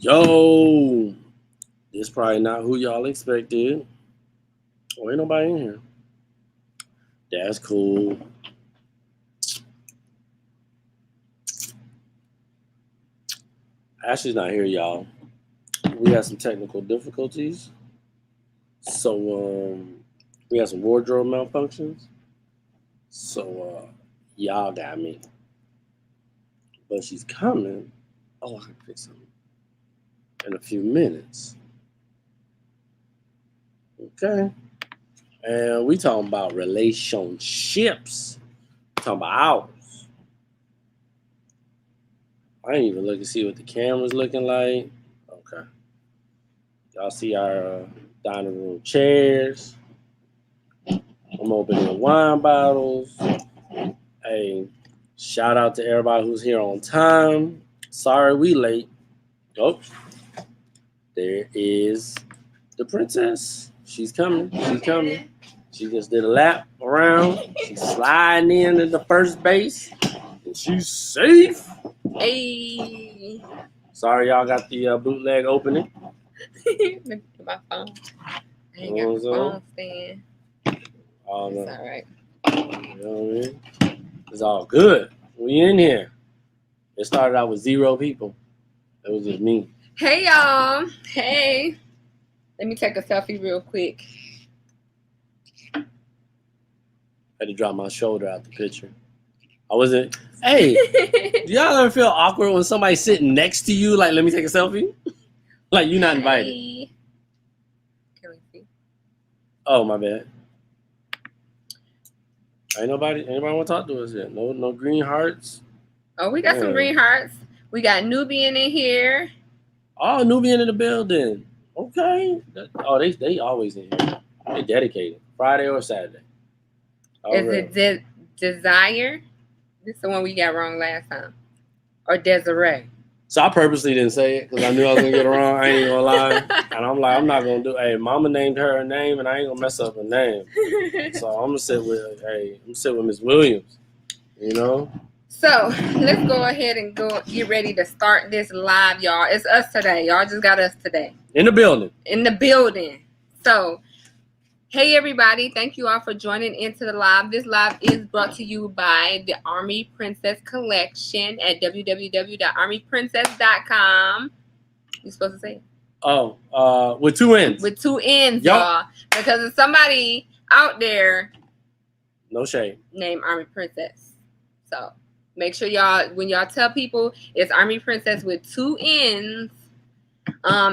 Yo, this probably not who y'all expected. Oh, ain't nobody in here. That's cool. Ashley's not here, y'all. We had some technical difficulties. So, we had some wardrobe malfunctions. So, y'all got me. But she's coming. Oh, I can fix something in a few minutes. Okay. And we talking about relationships. Talking about ours. I ain't even look to see what the camera's looking like. Okay. Y'all see our dining room chairs. I'm opening wine bottles. Hey, shout out to everybody who's here on time. Sorry we late. Oh, there is the princess. She's coming. She's coming. She just did a lap around. She's sliding in at the first base. And she's safe. Hey. Sorry y'all got the bootleg opening. Look at my phone. I ain't got my phone stand. Oh, no. It's all right. You know what I mean? It's all good. We in here. It started out with 0 people. It was just me. Hey, y'all. Hey. Let me take a selfie real quick. I had to drop my shoulder out the picture. I wasn't. Hey, do y'all ever feel awkward when somebody's sitting next to you? Like, let me take a selfie? Like, you're not invited. Hey. Can we see? Oh, my bad. Ain't anybody want to talk to us yet? No green hearts. Oh, we got some green hearts. We got Nubian in here. Oh, Nubian in the building. Okay. Oh, they always in here. They dedicated. Friday or Saturday. Is it Desire? This is the one we got wrong last time. Or Desiree. So I purposely didn't say it because I knew I was going to get it wrong. I ain't going to lie. And I'm like, I'm not going to do it. Hey, mama named her name and I ain't going to mess up her name. So I'm going to sit with Miss Williams. You know? So let's go ahead and get ready to start this live, y'all. It's us today. Y'all just got us today. In the building. So, hey everybody. Thank you all for joining into the live. This live is brought to you by the Army Princess Collection at www.armyprincess.com. You supposed to say it? Oh, with 2 ends. With 2 ends, y'all. Because there's somebody out there. No shade. Named Army Princess. So make sure y'all, when y'all tell people it's Army Princess with 2 N's.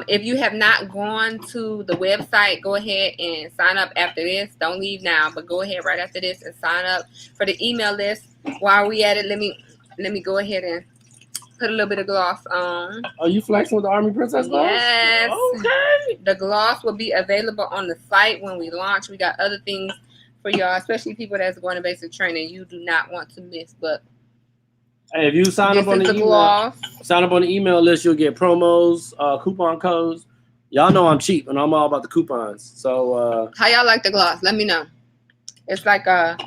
If you have not gone to the website, go ahead and sign up after this. Don't leave now, but go ahead right after this and sign up for the email list. While we at it, let me go ahead and put a little bit of gloss on. Oh, you flexing with the Army Princess gloss? Yes. Okay. The gloss will be available on the site when we launch. We got other things for y'all, especially people that's going to basic training. You do not want to miss, but hey, if you sign up on the email list, you'll get promos, coupon codes. Y'all know I'm cheap and I'm all about the coupons. So how y'all like the gloss? Let me know. It's like a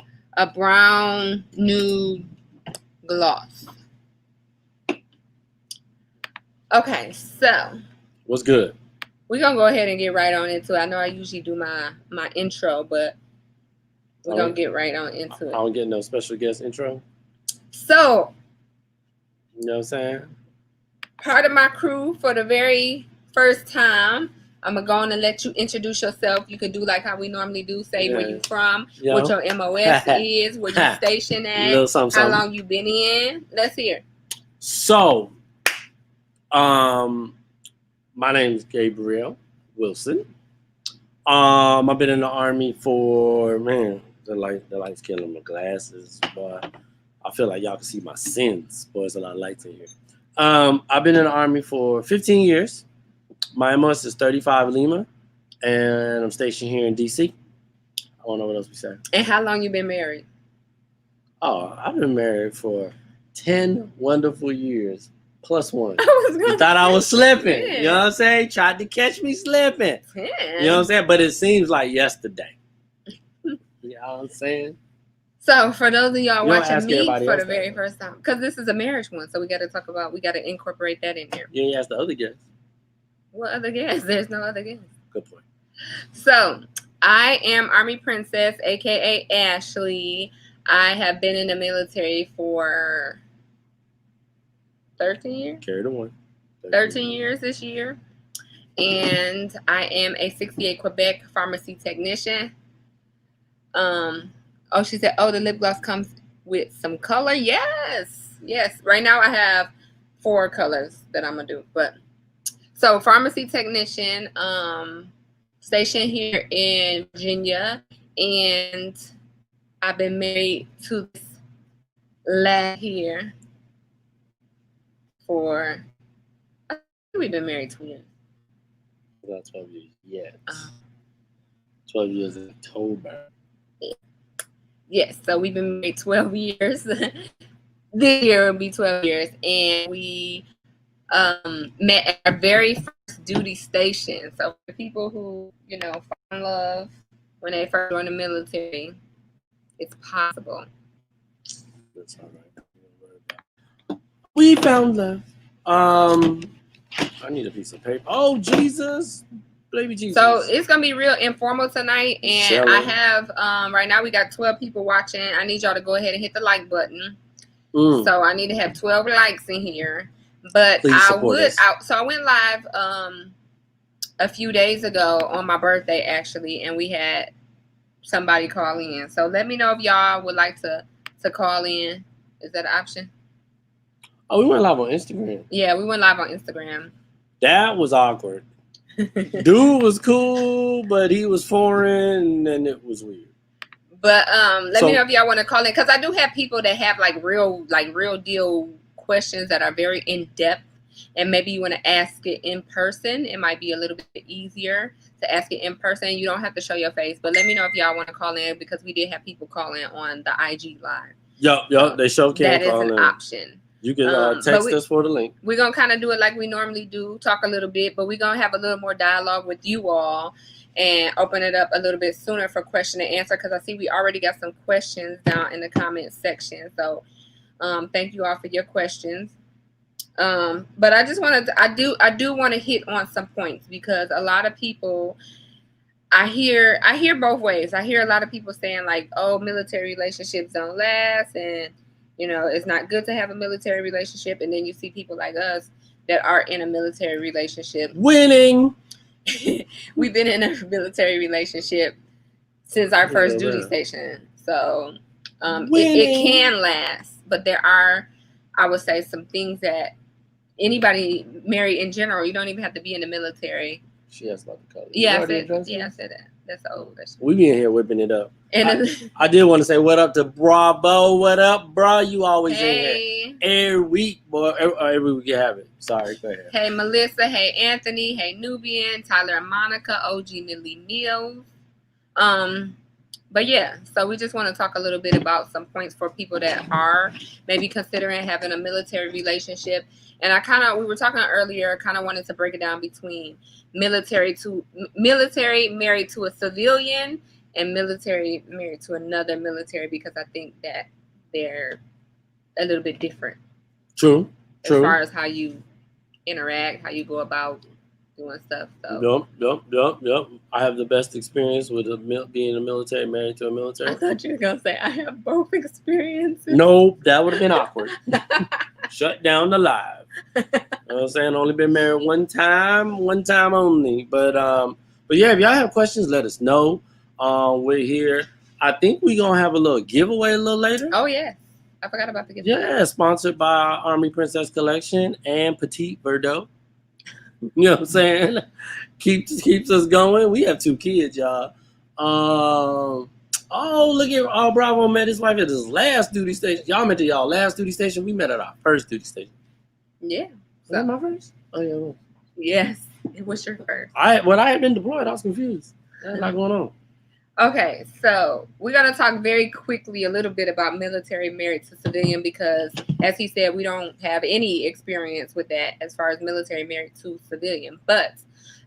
brown nude gloss. Okay, so what's good? We're gonna go ahead and get right on into it. I know I usually do my intro, but we're gonna get right on into it. I don't get no special guest intro. So, you know what I'm saying? Part of my crew for the very first time, I'm going to go on and let you introduce yourself. You can do like how we normally do, say where you from, what your MOS is, where you stationed at, how long you been in. Let's hear. So, my name is Gabriel Wilson. I've been in the Army for, man, the light's killing my glasses, but I feel like y'all can see my sins. Boy, there's a lot of lights in here. I've been in the Army for 15 years. My MOS is 35 Lima, and I'm stationed here in D.C. I don't know what else we say. And how long you been married? Oh, I've been married for 10 wonderful years. Plus 1. You thought I was slipping. 10. You know what I'm saying? Tried to catch me slipping. 10. You know what I'm saying? But it seems like yesterday. You know what I'm saying? So for those of y'all watching me for the very first time, because this is a marriage one, so we got to incorporate that in there. You ain't ask the other guests. What other guest? There's no other guest. Good point. So, I am Army Princess, aka Ashley. I have been in the military for 13 years. Carry the one. 13 years this year. And I am a 68 Quebec pharmacy technician. She said, the lip gloss comes with some color. Yes. Right now I have 4 colors that I'm gonna do. But so pharmacy technician, stationed here in Virginia, and I've been married to this lad here for, I think we've been married 2 years. About 12 years. Yes. 12 years in October. Yes, so we've been married 12 years. This year will be 12 years. And we met at our very first duty station. So for people who, fall in love when they first join the military, it's possible. That's all right. We found love. I need a piece of paper. Oh, Jesus. Baby Jesus. So it's going to be real informal tonight. And I have, right now we got 12 people watching. I need y'all to go ahead and hit the like button. So I need to have 12 likes in here. But I went live a few days ago on my birthday, actually. And we had somebody call in. So let me know if y'all would like to call in. Is that an option? Oh, we went live on Instagram. Yeah, we went live on Instagram. That was awkward. Dude was cool, but he was foreign and it was weird. But let me know if y'all want to call in, because I do have people that have real deal questions that are very in depth, and maybe you want to ask it in person. It might be a little bit easier to ask it in person. You don't have to show your face, but let me know if y'all want to call in, because we did have people call in on the IG live. Yup, they show can call in. That is an option. You can text us for the link. We're going to kind of do it like we normally do, talk a little bit, but we're going to have a little more dialogue with you all and open it up a little bit sooner for question and answer, because I see we already got some questions down in the comment section. So thank you all for your questions. But I just wanted to, I do want to hit on some points, because a lot of people, I hear both ways. I hear a lot of people saying military relationships don't last, and it's not good to have a military relationship. And then you see people like us that are in a military relationship. Winning. We've been in a military relationship since our first duty station. So it can last. But there are, I would say, some things that anybody married in general, you don't even have to be in the military. She asked about the color. Yeah, I said that. That's old. We be in here whipping it up. And I did want to say what up to Bravo. What up, bro? You always in here every week, boy. Every week you have it. Sorry, go ahead. Hey, Melissa. Hey, Anthony. Hey, Nubian. Tyler and Monica. OG Millie Mills. But yeah, so we just want to talk a little bit about some points for people that are maybe considering having a military relationship. And we were talking earlier, kind of wanted to break it down between military married to a civilian and military married to another military, because I think that they're a little bit different. True. As far as how you interact, how you go about doing stuff. So. Yep. I have the best experience with being a military, married to a military. I thought you were going to say I have both experiences. Nope, that would have been awkward. Shut down the live. You know what I'm saying? Only been married one time only. But yeah, if y'all have questions, let us know. We're here. I think we're going to have a little giveaway a little later. Oh, yeah. I forgot about the giveaway. Yeah, sponsored by Army Princess Collection and Petite Verdot. You know what I'm saying? Keeps us going. We have 2 kids, y'all. Look at Bravo met his wife at his last duty station. Y'all met at y'all last duty station. We met at our first duty station. Yeah. Was that my first? Oh yeah. Yes, it was your first. When I had been deployed, I was confused. There's a lot going on. Okay, so we're going to talk very quickly a little bit about military married to civilian, because as he said, we don't have any experience with that as far as military married to civilian. But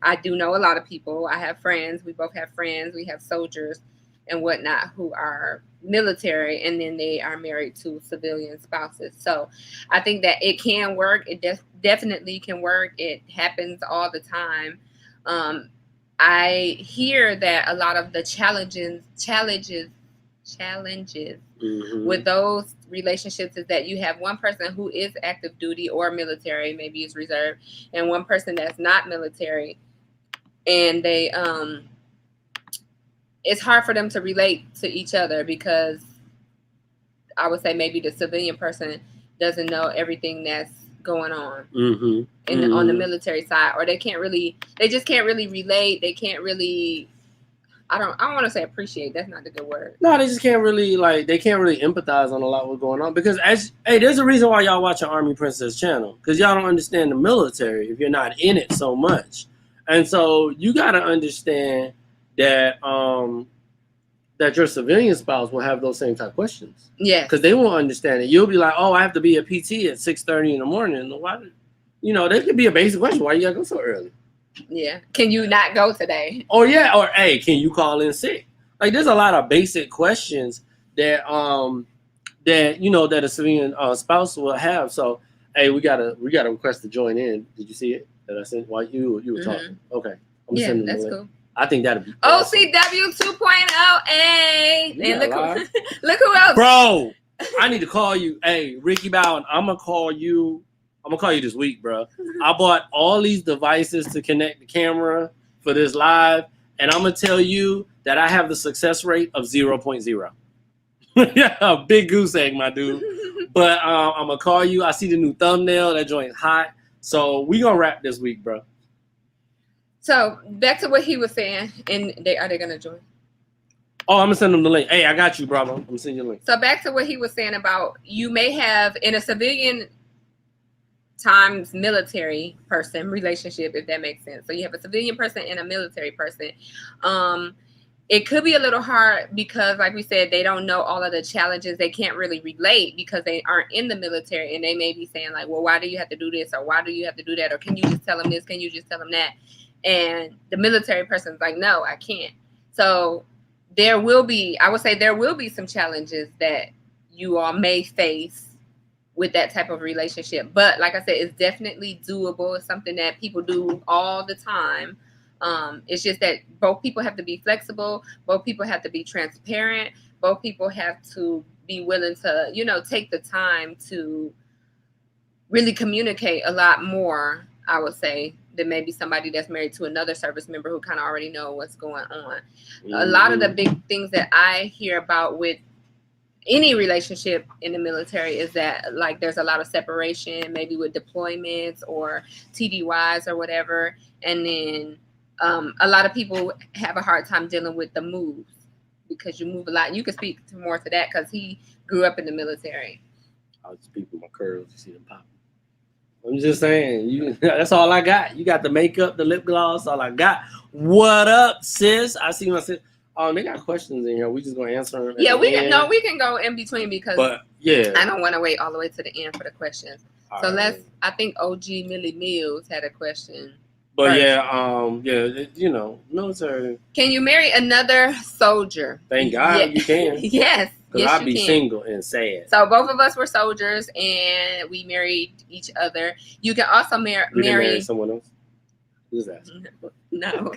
I do know a lot of people. I have friends. We both have friends. We have soldiers and whatnot who are military, and then they are married to civilian spouses. So I think that it can work. It definitely can work. It happens all the time. I hear that a lot of the challenges with those relationships is that you have one person who is active duty or military, maybe it's reserve, and one person that's not military, and they it's hard for them to relate to each other because I would say maybe the civilian person doesn't know everything that's going on on the military side, or they just can't really relate. They can't really, I don't want to say appreciate. That's not the good word. No, they just can't really they can't really empathize on a lot of what's going on because there's a reason why y'all watch an Army Princess channel because y'all don't understand the military if you're not in it so much, and so you got to understand that that your civilian spouse will have those same type of questions. Yeah, because they won't understand it. You'll be like, oh, I have to be at PT at 6:30 in the morning. Why? There could be a basic question. Why you gotta go so early? Yeah. Can you not go today? Oh yeah. Or hey, can you call in sick? Like there's a lot of basic questions that that a civilian spouse will have. So hey, we gotta request to join in. Did you see it? That I sent while you were talking? Okay. Yeah, that's cool. I think that'd be awesome. OCW 2.0. And look who else. Bro, I need to call you. Hey, Ricky Bowen, I'm gonna call you this week, bro. I bought all these devices to connect the camera for this live, and I'm gonna tell you that I have the success rate of 0.0. Yeah, big goose egg, my dude. But I'm gonna call you. I see the new thumbnail. That joint's hot. So we gonna wrap this week, bro. So back to what he was saying, and are they gonna join? Oh, I'm gonna send them the link. Hey, I got you, bro. I'm gonna send you the link. So back to what he was saying about you may have in a civilian times military person relationship, if that makes sense. So you have a civilian person and a military person. It could be a little hard because, like we said, they don't know all of the challenges. They can't really relate because they aren't in the military, and they may be saying like, well, why do you have to do this, or why do you have to do that, or can you just tell them this, can you just tell them that? And the military person's like, no, I can't. So I would say there will be some challenges that you all may face with that type of relationship. But like I said, it's definitely doable. It's something that people do all the time. It's just that both people have to be flexible. Both people have to be transparent. Both people have to be willing to, take the time to really communicate a lot more, I would say, than maybe somebody that's married to another service member who kind of already know what's going on. A lot of the big things that I hear about with any relationship in the military is that like there's a lot of separation, maybe with deployments or TDYs or whatever. And then a lot of people have a hard time dealing with the moves because you move a lot. You can speak more to that because he grew up in the military. I was speaking with my curls. You see them pop. I'm just saying, that's all I got. You got the makeup, the lip gloss, all I got. What up, sis? I see my sis. They got questions in here. We just gonna answer them. Yeah, we can go in between because I don't want to wait all the way to the end for the questions. So I think OG Millie Mills had a question. But first. Military. Can you marry another soldier? Thank God you can. Yes. Because I'd be single and sad. So both of us were soldiers and we married each other. You can also marry someone else. Who's that? No.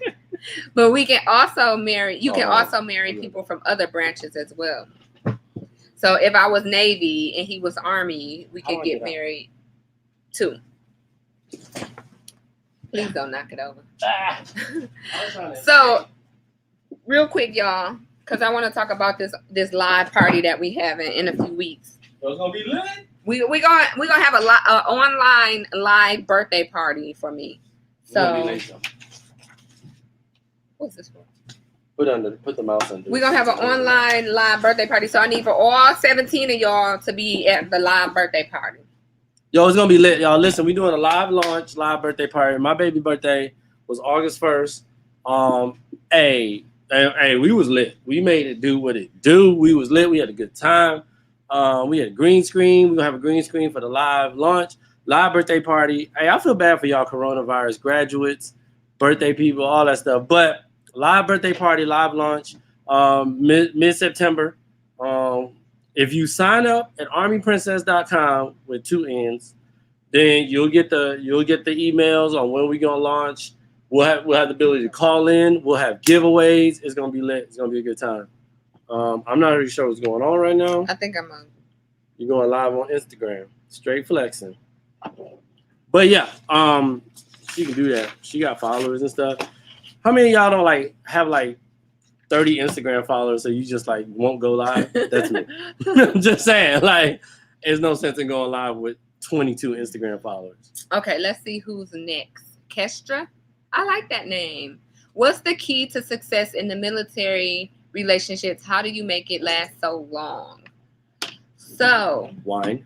But we can also marry. You can also marry people from other branches as well. So if I was Navy and he was Army, we could get married too. Please don't knock it over. So, real quick, y'all, because I want to talk about this live party that we have in a few weeks. It's gonna be lit. We're gonna have a online live birthday party for me. So, what's this for? Put the mouse under. We're gonna have an online live birthday party. So I need for all 17 of y'all to be at the live birthday party. Yo, it's gonna be lit, y'all. Listen, we doing a live launch, live birthday party. My baby birthday was August 1st. Hey, we was lit. We made it do what it do. We was lit. We had a good time. We had a green screen. We're gonna have a green screen for the live launch, live birthday party. Hey, I feel bad for y'all coronavirus graduates, birthday people, all that stuff. But live birthday party, live launch, mid-September. If you sign up at armyprincess.com with 2 N's, Then you'll get the emails on when we're gonna launch. We'll have the ability to call in. We'll have giveaways. It's gonna be lit. It's gonna be a good time. I'm not really sure what's going on right now. I think I'm on. You're going live on Instagram. Straight flexing. But yeah, she can do that. She got followers and stuff. How many of y'all don't like have like 30 Instagram followers, so you just like won't go live? That's me. I'm just saying, like, there's no sense in going live with 22 Instagram followers. Okay, let's see who's next. Kestra? I like that name. What's the key to success in the military relationships? How do you make it last so long? So Wine.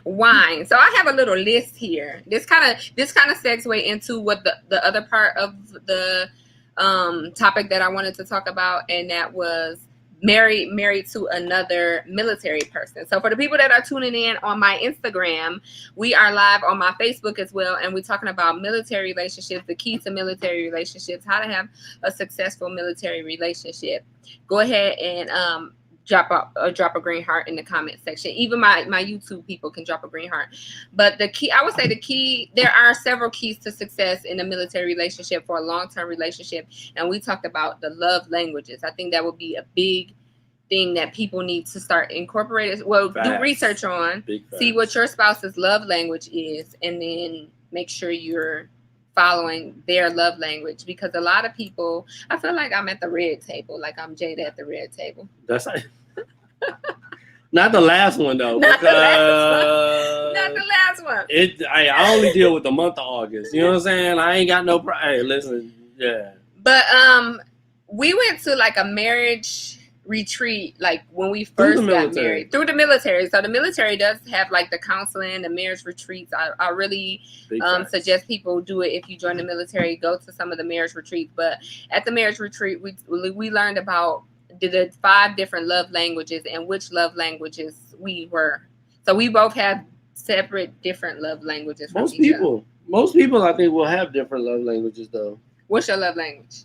Wine. So I have a little list here. This kind of segue into what the other part of the topic that I wanted to talk about, and that was married to another military person. So for the people that are tuning in on my Instagram, we are live on my Facebook as well, and we're talking about military relationships, the key to military relationships, how to have a successful military relationship. Go ahead and drop a green heart in the comment section. Even my YouTube people can drop a green heart. But the key, I would say there are several keys to success in a military relationship for a long-term relationship. And we talked about the love languages. I think that would be a big thing that people need to start incorporating. Well, Facts. Do research on, see what your spouse's love language is, and then make sure you're following their love language, because a lot of people, I feel like I'm at the red table, like I'm Jada at the red table. That's like, not the last one though. Not the last one. I only deal with the month of August. You know what I'm saying? I ain't got no. Hey, listen, yeah. But we went to like a marriage retreat, like when we first got married, through the military. So the military does have like the counseling, the marriage retreats. I really suggest people do it. If you join the military, go to some of the marriage retreats. But at the marriage retreat, we learned about the 5 different love languages and which love languages we were. So we both have separate different love languages. Most people I think will have different love languages though. What's your love language?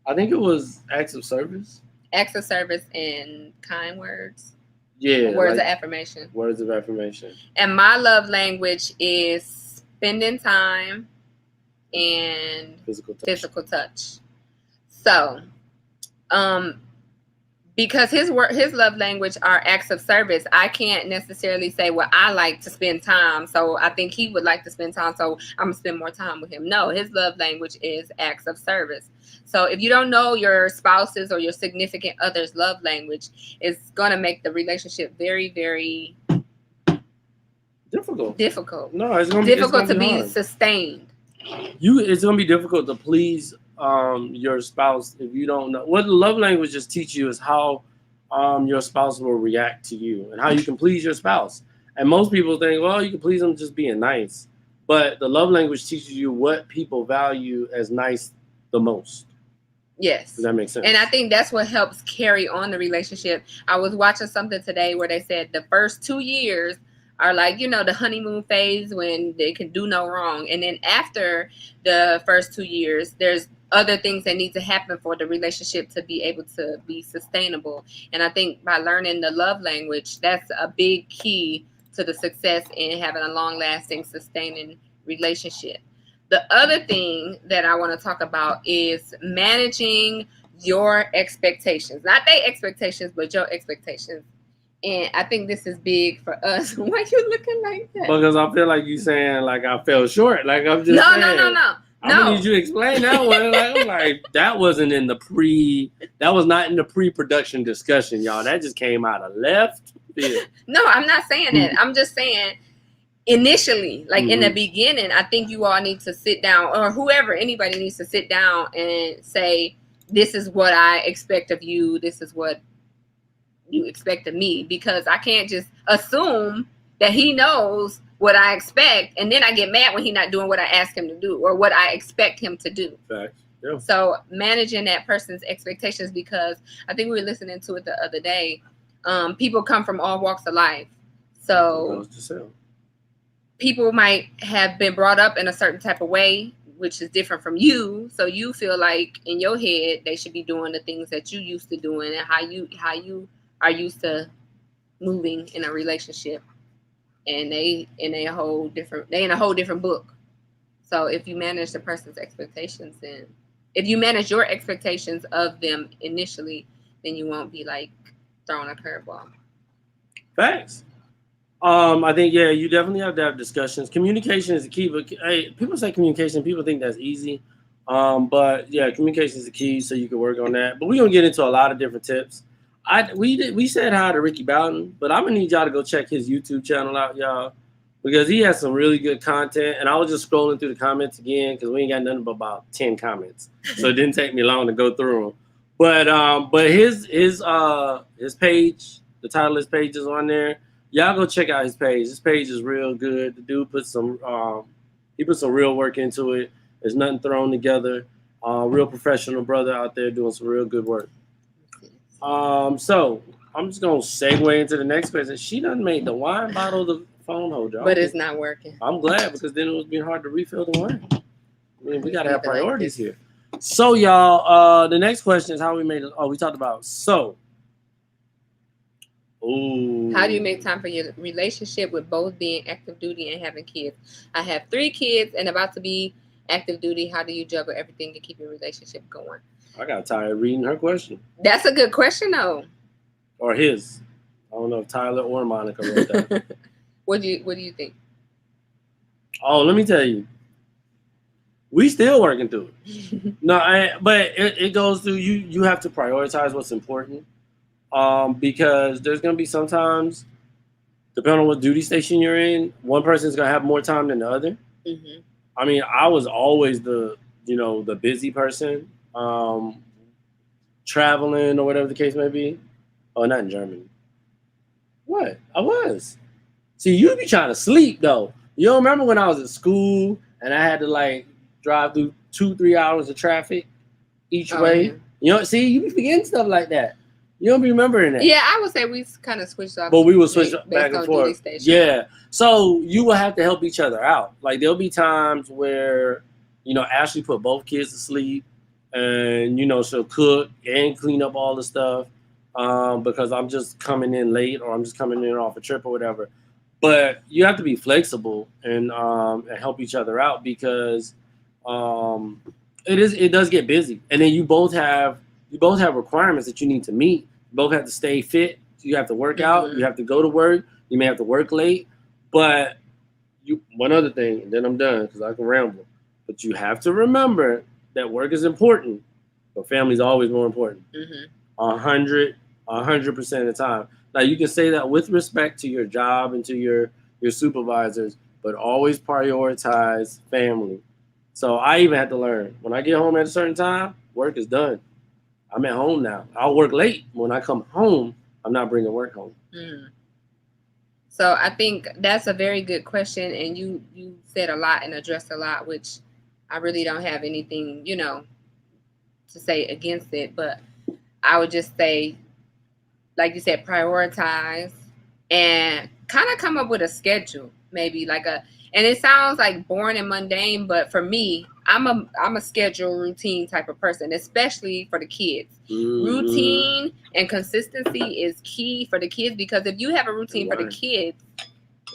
I think it was acts of service. Acts of service and kind words. Yeah. Words of affirmation. Words of affirmation. And my love language is spending time and physical touch. So, because his love language are acts of service, I can't necessarily say, well, I like to spend time, so I think he would like to spend time, so I'm gonna spend more time with him. No, his love language is acts of service. So if you don't know your spouse's or your significant other's love language, it's gonna make the relationship very, very difficult. No, it's gonna be difficult to be sustained. It's gonna be difficult to please your spouse if you don't know what the love languages teach you is how your spouse will react to you and how you can please your spouse. And most people think, well, you can please them just being nice, but the love language teaches you what people value as nice the most. Yes. Does that make sense? And I think that's what helps carry on the relationship. I was watching something today where they said the first 2 years are like, the honeymoon phase when they can do no wrong. And then after the first 2 years, there's other things that need to happen for the relationship to be able to be sustainable. And I think by learning the love language, that's a big key to the success in having a long-lasting, sustaining relationship. The other thing that I want to talk about is managing your expectations. Not their expectations, but your expectations. And I think this is big for us. Why are you looking like that? Because I feel like you saying like I fell short. Like I'm just saying. No. I'm gonna need you to explain that one. Like that wasn't in the that was not in the pre-production discussion, y'all. That just came out of left field. No, I'm not saying that. I'm just saying initially, like in the beginning, I think you all need to sit down, or anybody needs to sit down and say, this is what I expect of you. This is what you expect of me, because I can't just assume that he knows what I expect, and then I get mad when he's not doing what I ask him to do or what I expect him to do. Facts. Yeah. So managing that person's expectations, because I think we were listening to it the other day. People come from all walks of life. So people might have been brought up in a certain type of way, which is different from you. So you feel like in your head, they should be doing the things that you used to doing and how you are used to moving in a relationship. and they in a whole different book. So if you manage the person's expectations, then if you manage your expectations of them initially, then you won't be like throwing a curveball. Facts. I think you definitely have to have discussions. Communication is the key, but hey, people say communication. People think that's easy, but yeah, communication is the key. So you can work on that. But we're gonna get into a lot of different tips. We said hi to Ricky Bowden, but I'm gonna need y'all to go check his YouTube channel out, y'all, because he has some really good content. And I was just scrolling through the comments again because we ain't got nothing but about 10 comments, so it didn't take me long to go through them. But his page, the title of his page is on there. Y'all go check out his page. His page is real good. The dude put some real work into it. There's nothing thrown together. Real professional brother out there doing some real good work. So I'm just gonna segue into the next question. She done made the wine bottle the phone holder, but it's not working. I'm glad, because then it was being hard to refill the wine. I mean, we gotta have priorities here. So y'all, the next question is how we made it. Oh, we talked about so. Ooh. How do you make time for your relationship with both being active duty and having kids? I have 3 kids and about to be active duty. How do you juggle everything to keep your relationship going? I got tired of reading her question. That's a good question, though. Or his. I don't know if Tyler or Monica wrote that. What do you think? Oh, let me tell you. We still working through it. But it goes through you have to prioritize what's important. Because there's going to be sometimes, depending on what duty station you're in, one person's going to have more time than the other. Mm-hmm. I mean, I was always the busy person, traveling or whatever the case may be. Oh, not in Germany. What? I was. See, you be trying to sleep, though. You don't remember when I was at school and I had to, drive through 2-3 hours of traffic each way? Yeah. See, you be forgetting stuff like that. You don't be remembering that. Yeah, I would say we kind of switched off. But we will switch back and forth. Yeah. So you will have to help each other out. There'll be times where, Ashley put both kids to sleep and, she'll cook and clean up all the stuff because I'm just coming in late or I'm just coming in off a trip or whatever. But you have to be flexible and help each other out because it does get busy. And then you both have requirements that you need to meet. You both have to stay fit. You have to work out. You have to go to work. You may have to work late. But one other thing, and then I'm done because I can ramble. But you have to remember that work is important, but family is always more important. 100% of the time. Now you can say that with respect to your job and to your supervisors, but always prioritize family. So I even had to learn when I get home at a certain time, work is done. I'm at home now. I'll work late. When I come home, I'm not bringing work home. So I think that's a very good question, and you said a lot and addressed a lot, which I really don't have anything, to say against it. But I would just say, like you said, prioritize and kind of come up with a schedule, maybe and it sounds like boring and mundane, but for me, I'm a schedule routine type of person, especially for the kids. Routine and consistency is key for the kids because if you have a routine for the kids,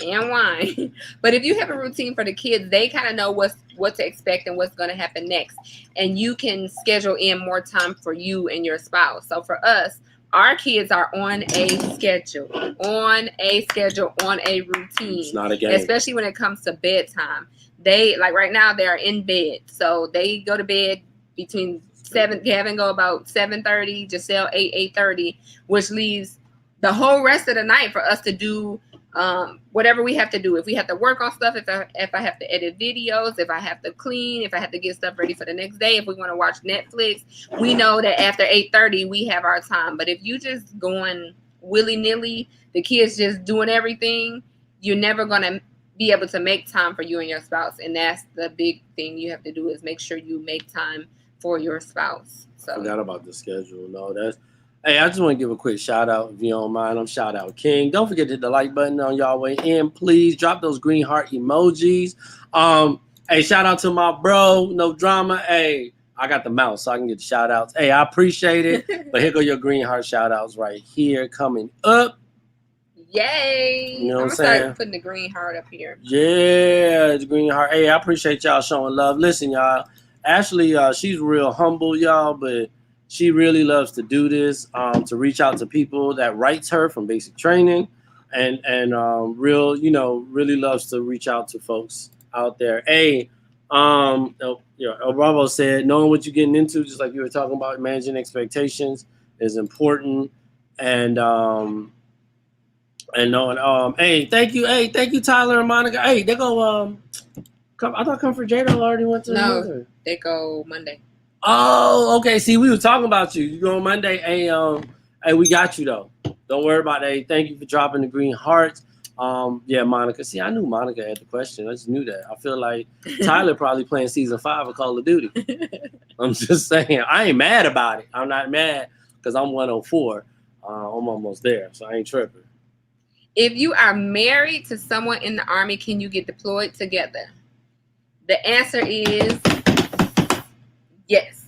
and wine, but if you have a routine for the kids, they kind of know what to expect and what's going to happen next, and you can schedule in more time for you and your spouse. So for us, our kids are on a schedule, on a routine. It's not a game. Especially when it comes to bedtime. They, right now, they are in bed. So they go to bed between 7, Gavin go about 7:30, Giselle 8:30, which leaves the whole rest of the night for us to do whatever we have to do. If we have to work on stuff, if I have to edit videos, if I have to clean, if I have to get stuff ready for the next day, if we want to watch Netflix, we know that after 8:30 we have our time. But if you just going willy-nilly, the kids just doing everything, you're never going to be able to make time for you and your spouse. And that's the big thing you have to do, is make sure you make time for your spouse. So I forgot about the schedule. No, hey, I just want to give a quick shout out, if you don't mind. I'm Shout Out King. Don't forget to hit the like button on y'all way in. Please drop those green heart emojis. Hey, shout out to my bro, No Drama. Hey, I got the mouse, so I can get the shout outs. Hey, I appreciate it. But here go your green heart shout outs right here coming up. Yay! You know what I'm I'm gonna saying? start putting the green heart up here. Yeah, the green heart. Hey, I appreciate y'all showing love. Listen, y'all. Ashley, she's real humble, y'all, but she really loves to do this. To reach out to people that writes her from basic training, and real, really loves to reach out to folks out there. Hey, El Bravo said, knowing what you're getting into, just like you were talking about, managing expectations is important, and knowing, hey, thank you, Tyler and Monica. Hey, they go, come. I thought Comfort Jada already went to the No, military. they go Monday. Oh, okay. See, we were talking about you. You go on Monday. Hey, we got you though. Don't worry about it. Hey, thank you for dropping the green hearts. Yeah, Monica. See, I knew Monica had the question. I just knew that. I feel like Tyler probably playing season 5 of Call of Duty. I'm just saying. I ain't mad about it. I'm not mad because I'm 104. I'm almost there, so I ain't tripping. If you are married to someone in the Army, can you get deployed together? The answer is yes.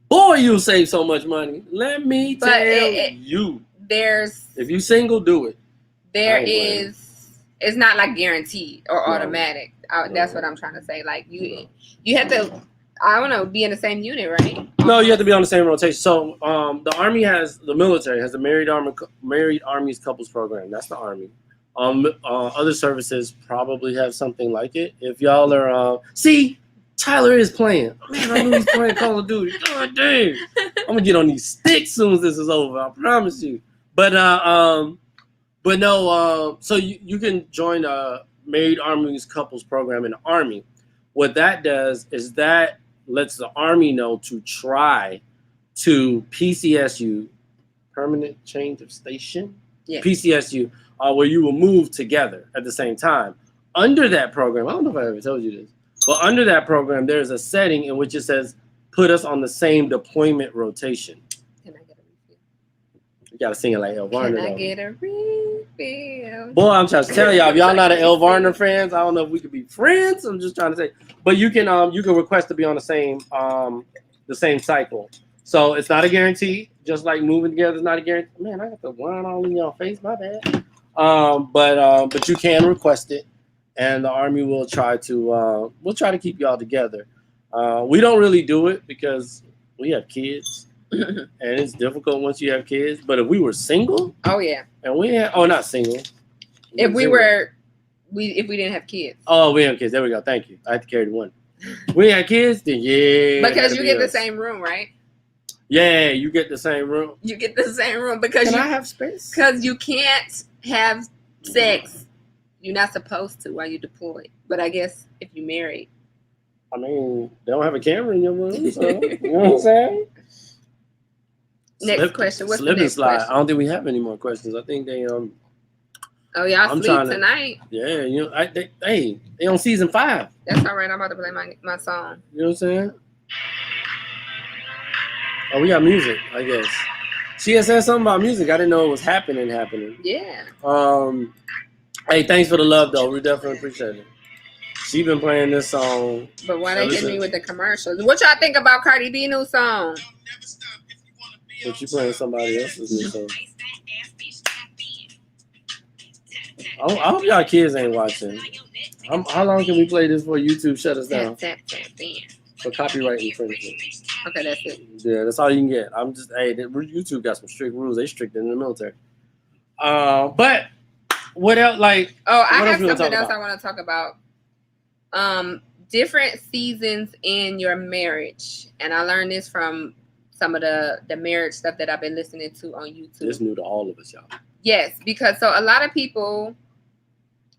Boy, you'll save so much money. Let me tell you. If you single, do it. It's not like guaranteed or automatic. That's what I'm trying to say. Like you have to, I don't know, be in the same unit, right? No, you have to be on the same rotation. So the military has the Married Armies Couples Program. That's the Army. Other services probably have something like it. If y'all are, see, Tyler is playing. Man, I knew he's playing Call of Duty. God dang. I'm gonna get on these sticks soon as this is over. I promise you. But no. So you can join a Married Armies Couples Program in the Army. What that does is that lets the Army know to try to PCSU, permanent change of station, PCSU, where you will move together at the same time. Under that program, I don't know if I ever told you this, but under that program, there's a setting in which it says, put us on the same deployment rotation. Can I get a refill? You got to sing it like El Varner. Can I get a refill? Boy, I'm trying to tell y'all, if y'all not an El Varner fans, I don't know if we could be friends. I'm just trying to say, but you can request to be on the same cycle. So it's not a guarantee. Just like moving together is not a guarantee. Man, I got the wine all in your face. My bad. But you can request it, and the Army will try to keep y'all together. We don't really do it because we have kids, and it's difficult once you have kids. But if we were single, oh yeah, and we had not single. If we didn't have kids. Oh, we have kids. There we go. Thank you. I had to carry the one. We had kids, then yeah. Because you get the same room, right? Yeah, you get the same room. You get the same room because I have space? Because you can't have sex. You're not supposed to while you're deployed. But I guess if you're married. I mean, they don't have a camera in your room, so you know what I'm saying? Next question. What's the slip next and slide. question? I don't think we have any more questions. I think they Oh, y'all sleep tonight. Yeah, they on season 5. That's all right. I'm about to play my song. You know what I'm saying? Oh, we got music, I guess. She had said something about music. I didn't know it was happening. Yeah. Hey, thanks for the love, though. We definitely appreciate it. She been playing this song. But why they hit me with the commercials? What y'all think about Cardi B new song? But you playing somebody else's new song. I hope y'all kids ain't watching. How long can we play this before YouTube shut us down? For copyright infringement. Okay, that's it. Yeah, that's all you can get. YouTube got some strict rules. They stricter than the military. But what else? I have something else I want to talk about. Different seasons in your marriage, and I learned this from some of the marriage stuff that I've been listening to on YouTube. It's new to all of us, y'all. Yes, because a lot of people,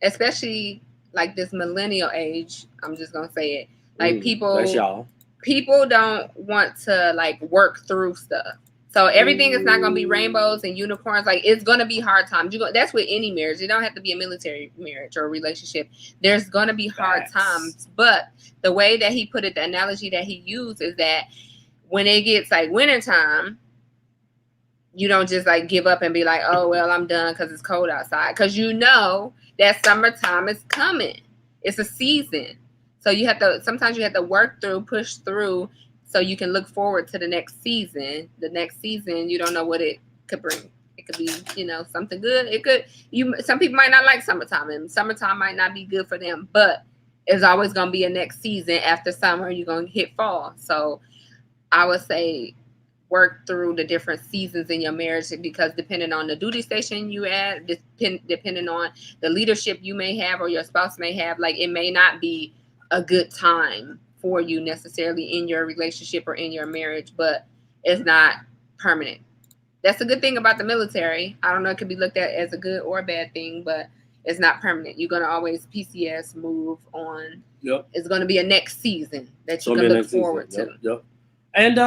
especially like this millennial age, I'm just gonna say it. Like that's y'all. People don't want to work through stuff. So everything is not gonna be rainbows and unicorns. It's gonna be hard times. That's with any marriage. It don't have to be a military marriage or a relationship. There's gonna be hard times. But the way that he put it, the analogy that he used is that when it gets wintertime, you don't just give up and be like, oh well, I'm done because it's cold outside. Because that summertime is coming. It's a season. So sometimes you have to push through, so you can look forward to the next season. The next season, you don't know what it could bring. It could be, something good. Some people might not like summertime, and summertime might not be good for them, but it's always going to be a next season. After summer, you're going to hit fall. So I would say work through the different seasons in your marriage, because depending on the duty station you at, depending on the leadership you may have or your spouse may have, like, it may not be a good time for you necessarily in your relationship or in your marriage, but it's not permanent. That's a good thing about the military. I don't know, it could be looked at as a good or a bad thing, but it's not permanent. You're going to always PCS, move on. Yep. It's going to be a next season that you can look forward to. Yep. And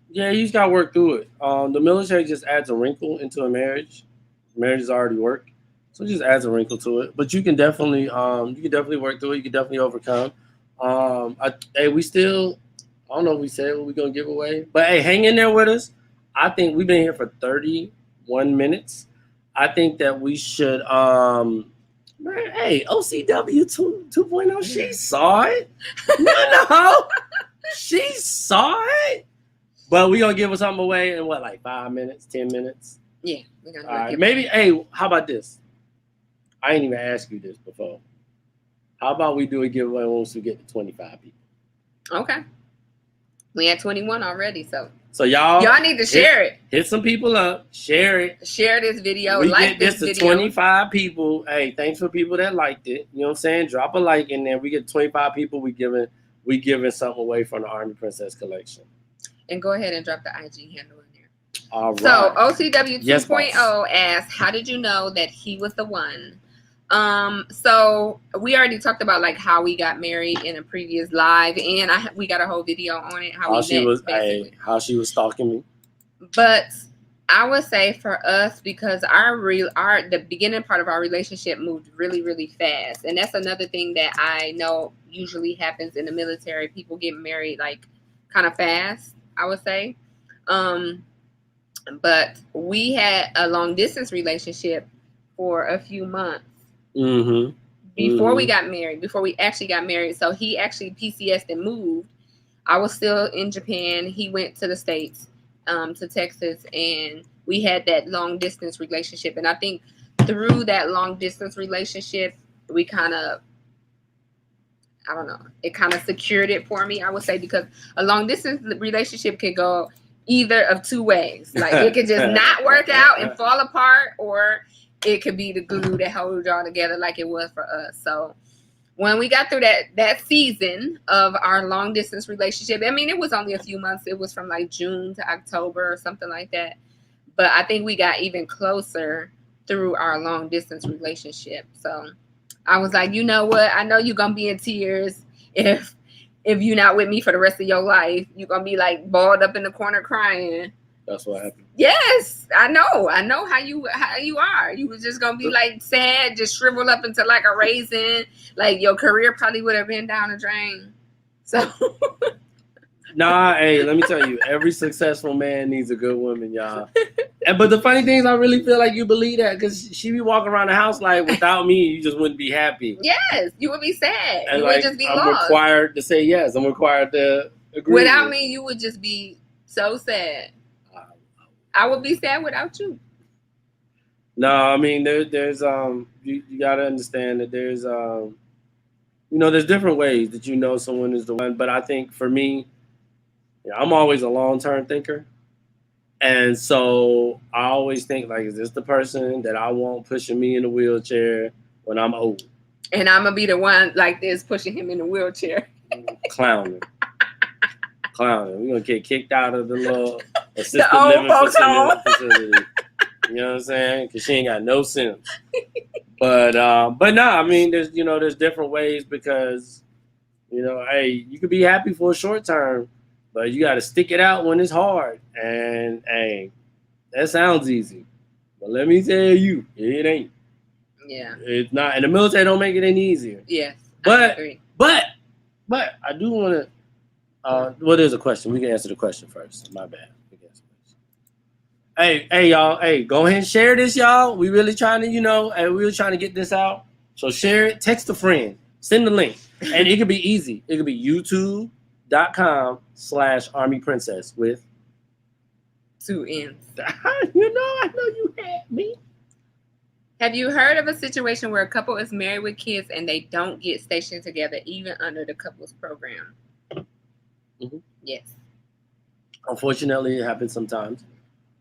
yeah, you just got to work through it. The military just adds a wrinkle into a marriage. Marriage has already worked, so it just adds a wrinkle to it. But you can definitely work through it. You can definitely overcome. We still, I don't know if we said what we're gonna give away, but hey, hang in there with us. I think we've been here for 31 minutes. I think that we should, OCW 2.0, she saw it. No, she saw it. But we're gonna give us something away in what, like 5 minutes, 10 minutes? Yeah, we're gonna. All right, maybe. Hey, how about this? I ain't even asked you this before. How about we do a giveaway once we get to 25 people? Okay. We had 21 already, so y'all need to share it. Hit some people up, share it. Share this video. We like get this to video. 25 people. Hey, thanks for people that liked it. You know what I'm saying? Drop a like in there. We get 25 people. We giving something away from the Army Princess collection. And go ahead and drop the IG handle in there. All right. So OCW 2.0 Yes, asks, how did you know that he was the one? So we already talked about like how we got married in a previous live, and we got a whole video on it. How she was stalking me. But I would say for us, because the beginning part of our relationship moved really, really fast, and that's another thing that I know usually happens in the military. People get married like kind of fast, I would say. But we had a long distance relationship for a few months. Mm-hmm. Before we got married, before we actually got married. So he actually PCS'd and moved. I was still in Japan. He went to the States, to Texas, and we had that long distance relationship. And I think through that long distance relationship, we kind of, I don't know, it kind of secured it for me, I would say, because a long distance relationship can go either of two ways. Like, it could just not work out and fall apart, or it could be the glue that holds y'all together like it was for us. So when we got through that season of our long distance relationship, I mean, it was only a few months. It was from like June to October or something like that. But I think we got even closer through our long distance relationship. So I was like, you know what? I know you're going to be in tears if you're not with me for the rest of your life. You're going to be like balled up in the corner crying. That's what happened. Yes, I know how you are. You was just gonna be like sad, just shrivel up into like a raisin. Like, your career probably would have been down the drain. So nah, hey, let me tell you, every successful man needs a good woman, y'all. But the funny thing is, I really feel like you believe that, because she be walking around the house like, without me, you just wouldn't be happy. Yes, you would be sad. And you like, would just be I'm lost. required to say yes. I'm required to agree. Without me, you would just be so sad. I would be sad without you. No, I mean, there's you got to understand that there's there's different ways that someone is the one. But I think for me, I'm always a long-term thinker, and so I always think, like, is this the person that I want pushing me in a wheelchair when I'm old? And I'm gonna be the one like this pushing him in a wheelchair. Clowning. We're gonna get kicked out of the little assisted the old living facility. You know what I'm saying? Because she ain't got no sense. But no, I mean, there's different ways, because hey, you could be happy for a short term, but you got to stick it out when it's hard. And hey, that sounds easy, but let me tell you, it ain't. Yeah, it's not. And the military don't make it any easier. Yes, but I agree. but I do want to. Well, there's a question. We can answer the question first. My bad. Hey, y'all. Hey, go ahead and share this, y'all. We really trying to, we really trying to get this out. So share it. Text a friend. Send the link. And it could be easy. It could be youtube.com/Army Princess with Two ends. I know you had me. Have you heard of a situation where a couple is married with kids and they don't get stationed together, even under the couples program? Mm-hmm. Yes. Unfortunately, it happens sometimes.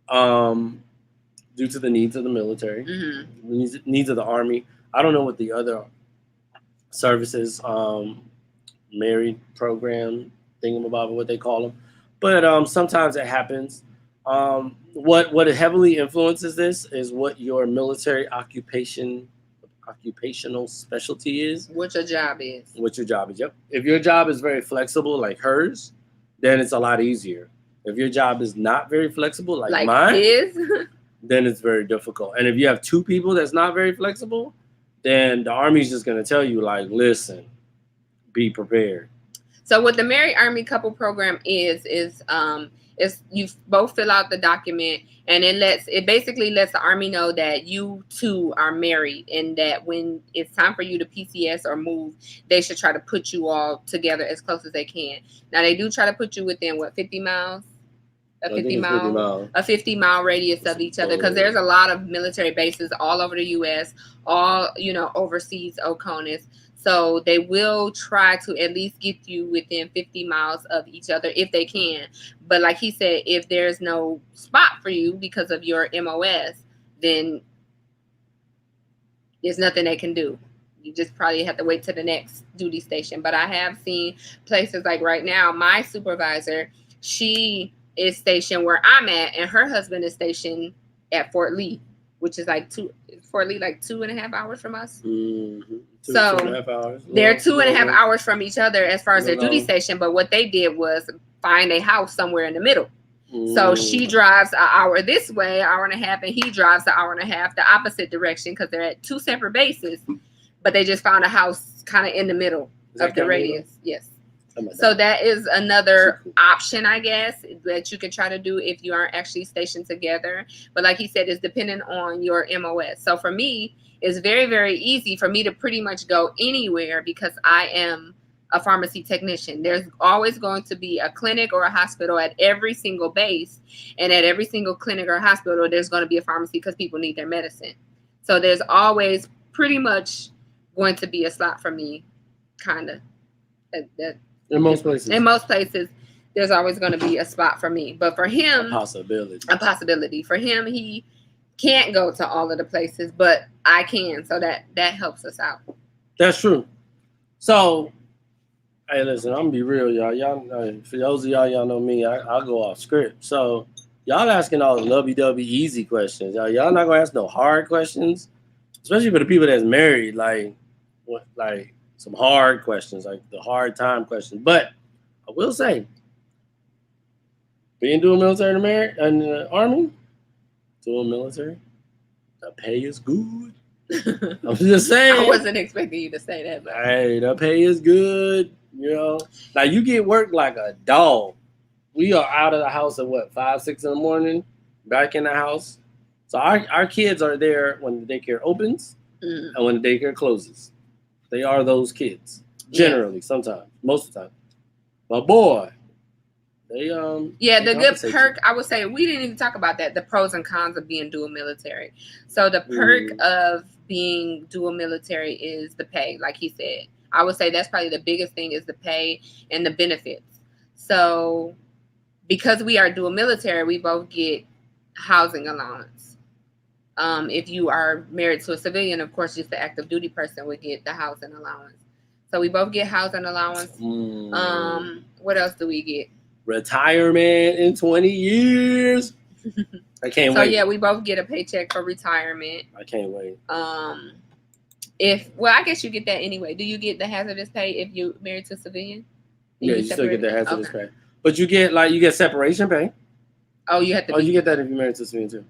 Due to the needs of the military, needs of the Army. I don't know what the other services, married program thingamabob, what they call them, but sometimes it happens. What heavily influences this is what your military occupational specialty is. What your job is. What your job is. Yep. If your job is very flexible, like hers, then it's a lot easier. If your job is not very flexible, like mine, his, then it's very difficult. And if you have two people that's not very flexible, then the Army's just going to tell you, like, listen, be prepared. So what the Married Army Couple Program is you both fill out the document, and it basically lets the Army know that you two are married, and that when it's time for you to PCS or move, they should try to put you all together as close as they can. Now they do try to put you within 50 miles? A 50-mile radius of each other, because there's a lot of military bases all over the U.S., all overseas OCONUS. So they will try to at least get you within 50 miles of each other if they can. But like he said, if there's no spot for you because of your MOS, then there's nothing they can do. You just probably have to wait to the next duty station. But I have seen places like right now, my supervisor, she is stationed where I'm at, and her husband is stationed at Fort Lee, which is like 2.5 hours from us. Mm-hmm. Two and a half hours. They're 2.5 hours from each other as far as their duty station. But what they did was find a house somewhere in the middle. So she drives an hour this way, hour and a half, and he drives an hour and a half the opposite direction, because they're at two separate bases. But they just found a house kind of in the middle of the radius. Yes. So that is another option, I guess, that you can try to do if you aren't actually stationed together. But like he said, it's dependent on your MOS. So for me, it's very, very easy for me to pretty much go anywhere, because I am a pharmacy technician. There's always going to be a clinic or a hospital at every single base. And at every single clinic or hospital, there's going to be a pharmacy, because people need their medicine. So there's always pretty much going to be a slot for me, kind of. In most places, there's always going to be a spot for me. But for him, a possibility. For him, he can't go to all of the places, but I can. So that helps us out. That's true. So, hey, listen, I'm gonna be real, y'all. Y'all, for those of y'all know me, I'll go off script. So, y'all asking all the lovey-dovey easy questions. Y'all not gonna ask no hard questions, especially for the people that's married. Like some hard questions, like the hard time questions. But I will say, being dual military and the Army, dual military, the pay is good. I'm just saying. I wasn't expecting you to say that. But. Hey, the pay is good. Like you get work like a dog. We are out of the house at 5, 6 in the morning, back in the house. So our kids are there when the daycare opens and when the daycare closes. They are those kids. Generally, sometimes, most of the time. But boy, they the good perk, I would say, we didn't even talk about that, the pros and cons of being dual military. So the perk of being dual military is the pay, like he said. I would say that's probably the biggest thing, is the pay and the benefits. So because we are dual military, we both get housing allowance. If you are married to a civilian, of course, just the active duty person would get the housing allowance. So we both get housing allowance. What else do we get? Retirement in 20 years. I can't wait. So yeah, we both get a paycheck for retirement. I can't wait. I guess you get that anyway. Do you get the hazardous pay if you're married to a civilian? Yeah, you still get the hazardous pay. But you get separation pay. Oh, you have to. You get that if you're married to a civilian too.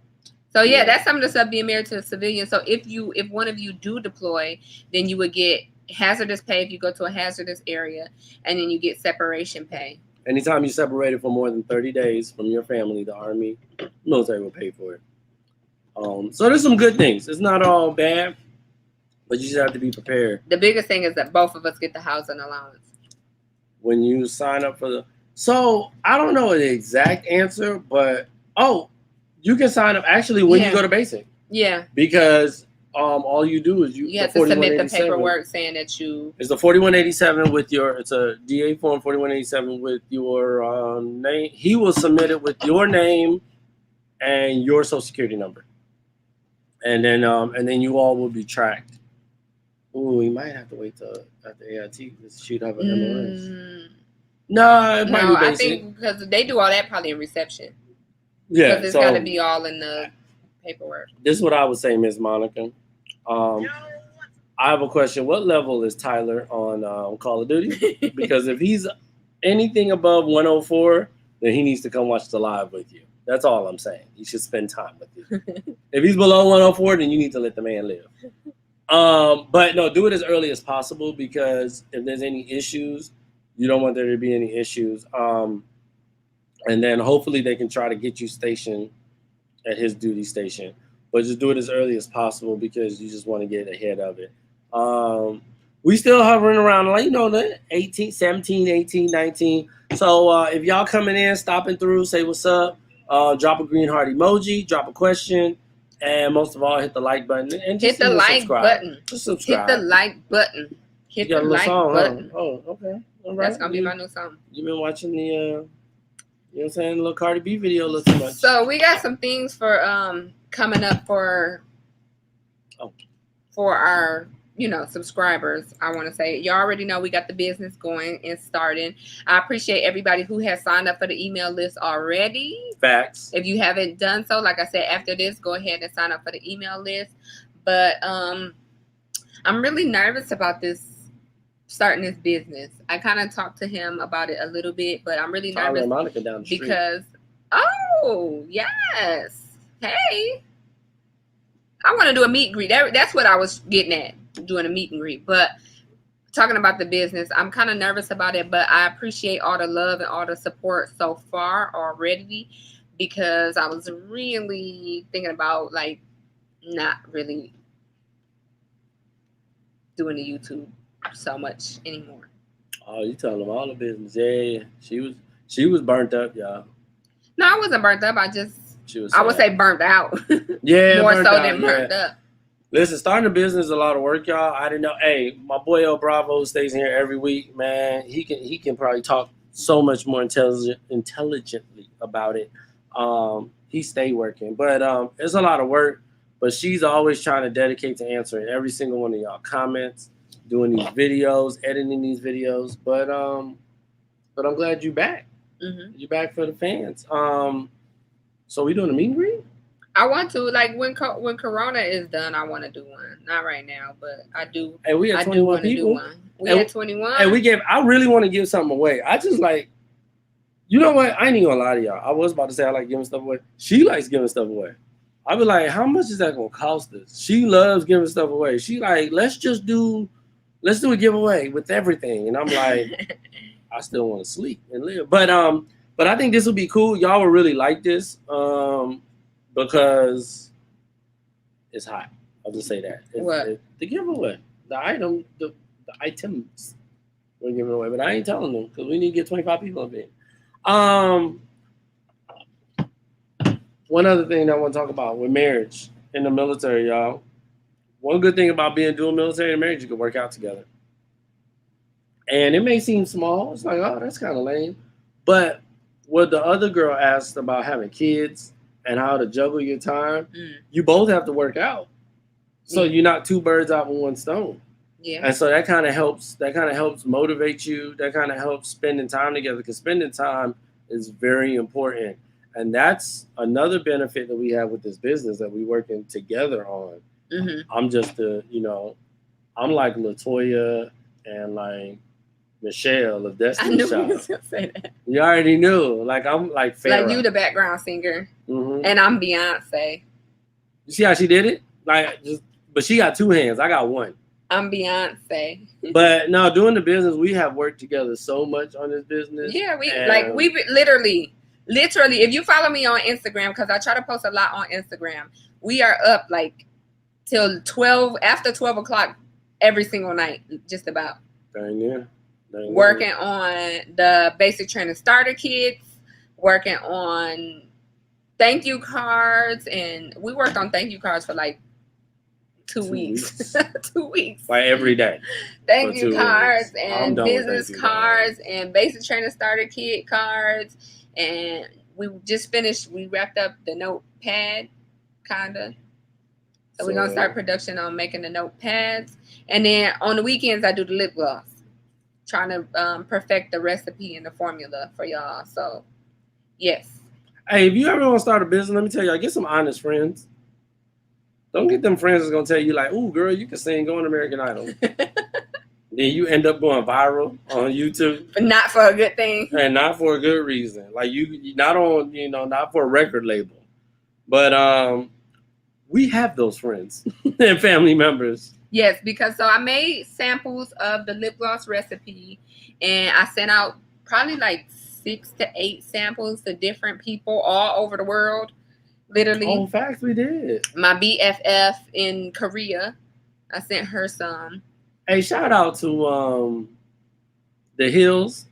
So yeah, that's some of the stuff being married to a civilian. So if one of you do deploy, then you would get hazardous pay if you go to a hazardous area, and then you get separation pay. Anytime you separated for more than 30 days from your family, the Army, military will pay for it. So there's some good things. It's not all bad, but you just have to be prepared. The biggest thing is that both of us get the housing allowance. When you sign up for so I don't know the exact answer, but Oh, you can sign up actually when you go to basic. Yeah. Because all you do is you have to submit the paperwork saying that you. It's the 4187 with your. It's a DA form 4187 with your name. He will submit it with your name and your social security number, and then you all will be tracked. Ooh, we might have to wait till after AIT because she'd have an MLS. No, it might be basic. I think because they do all that probably in reception. Yeah, because it's got to be all in the paperwork. This is what I would say, Ms. Monica. I have a question. What level is Tyler on Call of Duty? Because if he's anything above 104, then he needs to come watch the live with you. That's all I'm saying. He should spend time with you. If he's below 104, then you need to let the man live. But no, do it as early as possible because if there's any issues, you don't want there to be any issues. And then hopefully they can try to get you stationed at his duty station. But just do it as early as possible because you just want to get ahead of it. We still hovering around, like, the 18, 17, 18, 19. So if y'all coming in, stopping through, say what's up. Drop a green heart emoji, drop a question, and most of all, hit the like button. And just hit the like subscribe. button. Just subscribe. Hit the like button. Hit the like button. Huh? Oh, okay. All right. That's going to be my new song. You've been watching the, you know what I'm saying, the little Cardi B video a little too much. So we got some things for coming up for our subscribers. I want to say you already know we got the business going and starting. I appreciate everybody who has signed up for the email list already. Facts. If you haven't done so, like I said, after this, go ahead and sign up for the email list. But I'm really nervous about starting this business. I kind of talked to him about it a little bit, but I'm really nervous and Monica down the street. Because yes, hey, I want to do a meet and greet. That's what I was getting at, doing a meet and greet. But talking about the business, I'm kind of nervous about it, but I appreciate all the love and all the support so far already because I was really thinking about not really doing the YouTube so much anymore. Oh, you telling them all the business? Yeah. She was burnt up, y'all. No, I wasn't burnt up. I would say burnt out. Yeah, more so than burnt up. Listen, starting a business is a lot of work, y'all. I didn't know. Hey, my boy El Bravo stays here every week, man. He can probably talk so much more intelligently about it. He stay working, but it's a lot of work. But she's always trying to dedicate to answering every single one of y'all comments, doing these videos, editing these videos. But I'm glad you're back. Mm-hmm. You're back for the fans. So we doing a meet and greet? I want to, when Corona is done, I want to do one. Not right now, but I do. Hey, we had 21 people. We had 21. And I really want to give something away. I just you know what? I ain't even gonna lie to y'all. I was about to say I like giving stuff away. She likes giving stuff away. I be like, how much is that gonna cost us? She loves giving stuff away. She let's do a giveaway with everything. And I'm like, I still want to sleep and live. But I think this will be cool. Y'all will really like this. Because it's hot. I'll just say that. The giveaway. The items we're giving away. But I ain't telling them because we need to get 25 people up in. One other thing I want to talk about with marriage in the military, y'all. One good thing about being dual military and marriage, you can work out together. And it may seem small. It's like, oh, that's kind of lame. But what the other girl asked about having kids and how to juggle your time, you both have to work out. So you knock two birds out with one stone. Yeah. And so that kind of helps motivate you. That kind of helps spending time together because spending time is very important. And that's another benefit that we have with this business that we're working together on. Mm-hmm. I'm just I'm like LaToya and like Michelle of Destiny Child. I knew you was gonna say that. You already knew. I'm like Farrah. Like you the background singer. Mm-hmm. And I'm Beyonce. You see how she did it? But she got two hands. I got one. I'm Beyonce. But no, doing the business, we have worked together so much on this business. Yeah, we literally, if you follow me on Instagram, because I try to post a lot on Instagram, we are up till 12, after 12 o'clock every single night, just about. Dang, yeah. Working on the basic training starter kits, working on thank you cards, and we worked on thank you cards for like 2 weeks. 2 weeks. Like every day. Thank you cards weeks. I'm and business cards and basic trainer starter kit cards. And we just finished, we wrapped up the notepad, kinda. So we're gonna start production on making the notepads. And then on the weekends I do the lip gloss. Trying to perfect the recipe and the formula for y'all. So yes. Hey, if you ever want to start a business, let me tell y'all, get some honest friends. Don't get them friends that's gonna tell you like, "Ooh, girl, you can sing, go on American Idol." Then you end up going viral on YouTube, but not for a good thing, and not for a good reason. Like you not on, not for a record label, but we have those friends and family members. Yes, because so I made samples of the lip gloss recipe, and I sent out probably like 6 to 8 samples to different people all over the world. Literally. Oh, facts, we did. My BFF in Korea, I sent her some. Hey, shout out to the Hills,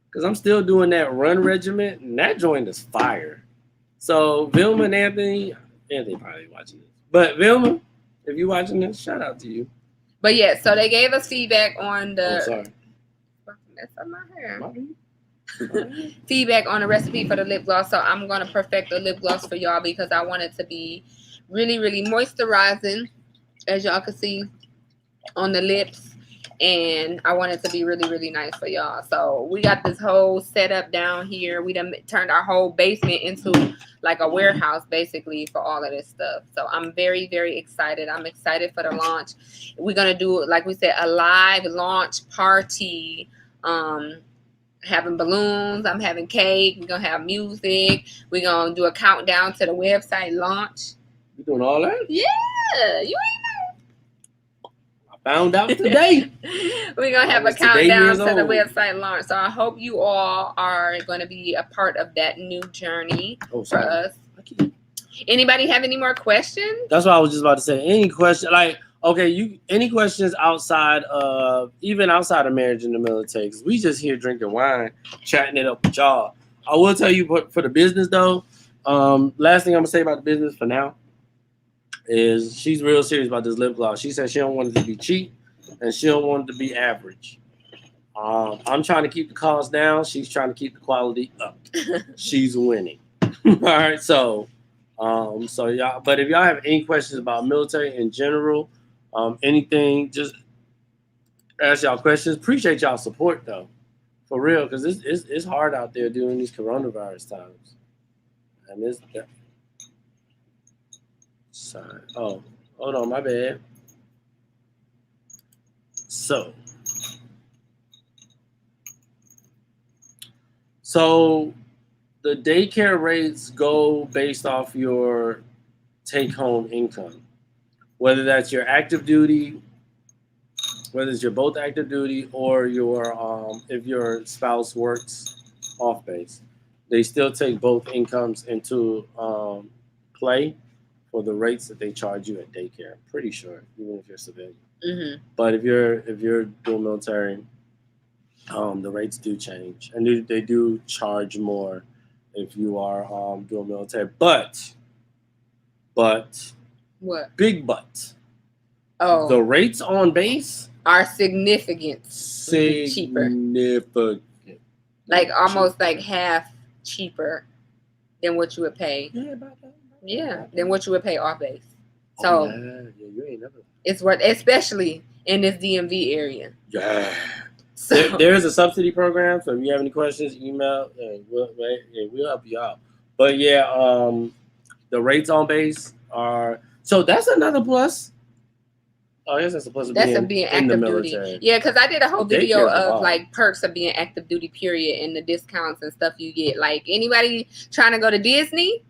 because I'm still doing that run regiment, and that joint is fire. So Vilma and Anthony probably watching this, but Vilma, if you're watching this, shout out to you. But yeah, so they gave us feedback on the. I'm sorry. That's on my hair. Feedback on the recipe for the lip gloss. So I'm gonna perfect the lip gloss for y'all because I want it to be really, really moisturizing, as y'all can see on the lips, and I want it to be really, really nice for y'all. So we got this whole setup down here. We done turned our whole basement into like a warehouse basically for all of this stuff. So I'm very, very excited. I'm excited for the launch. We're gonna do, like we said, a live launch party. Having balloons, I'm having cake, we're gonna have music, we're gonna do a countdown to the website launch. You doing all that? Yeah, you ain't know. I found out today. We're gonna have a countdown to the website launch. So I hope you all are gonna be a part of that new journey for us. Anybody have any more questions? That's what I was just about to say. Any question, like, okay, any questions outside of marriage in the military? Because we just here drinking wine, chatting it up with y'all. I will tell you for the business though. Last thing I'm gonna say about the business for now is she's real serious about this lip gloss. She said she don't want it to be cheap and she don't want it to be average. I'm trying to keep the cost down. She's trying to keep the quality up. She's winning. All right, so y'all. But if y'all have any questions about military in general. Anything, just ask y'all questions. Appreciate y'all support though, for real, because it's hard out there during these coronavirus times. And this, sorry. Oh, hold on, my bad. So the daycare rates go based off your take-home income. Whether that's your active duty, whether it's your both active duty or your if your spouse works off base, they still take both incomes into play for the rates that they charge you at daycare. I'm pretty sure, even if you're civilian. Mm-hmm. But if you're dual military, the rates do change, and they do charge more if you are dual military. But. What? Big but. Oh. The rates on base are significant cheaper. Like almost like half cheaper than what you would pay. Yeah, about that. Yeah, than what you would pay off base. So you ain't never. It's worth, especially in this DMV area. Yeah. So there is a subsidy program. So if you have any questions, email. We'll help you out. But yeah, the rates on base are. So that's another plus. Oh, I guess that's a plus of being active duty. Yeah, because I did a whole video of like perks of being active duty, period, and the discounts and stuff you get. Like anybody trying to go to Disney,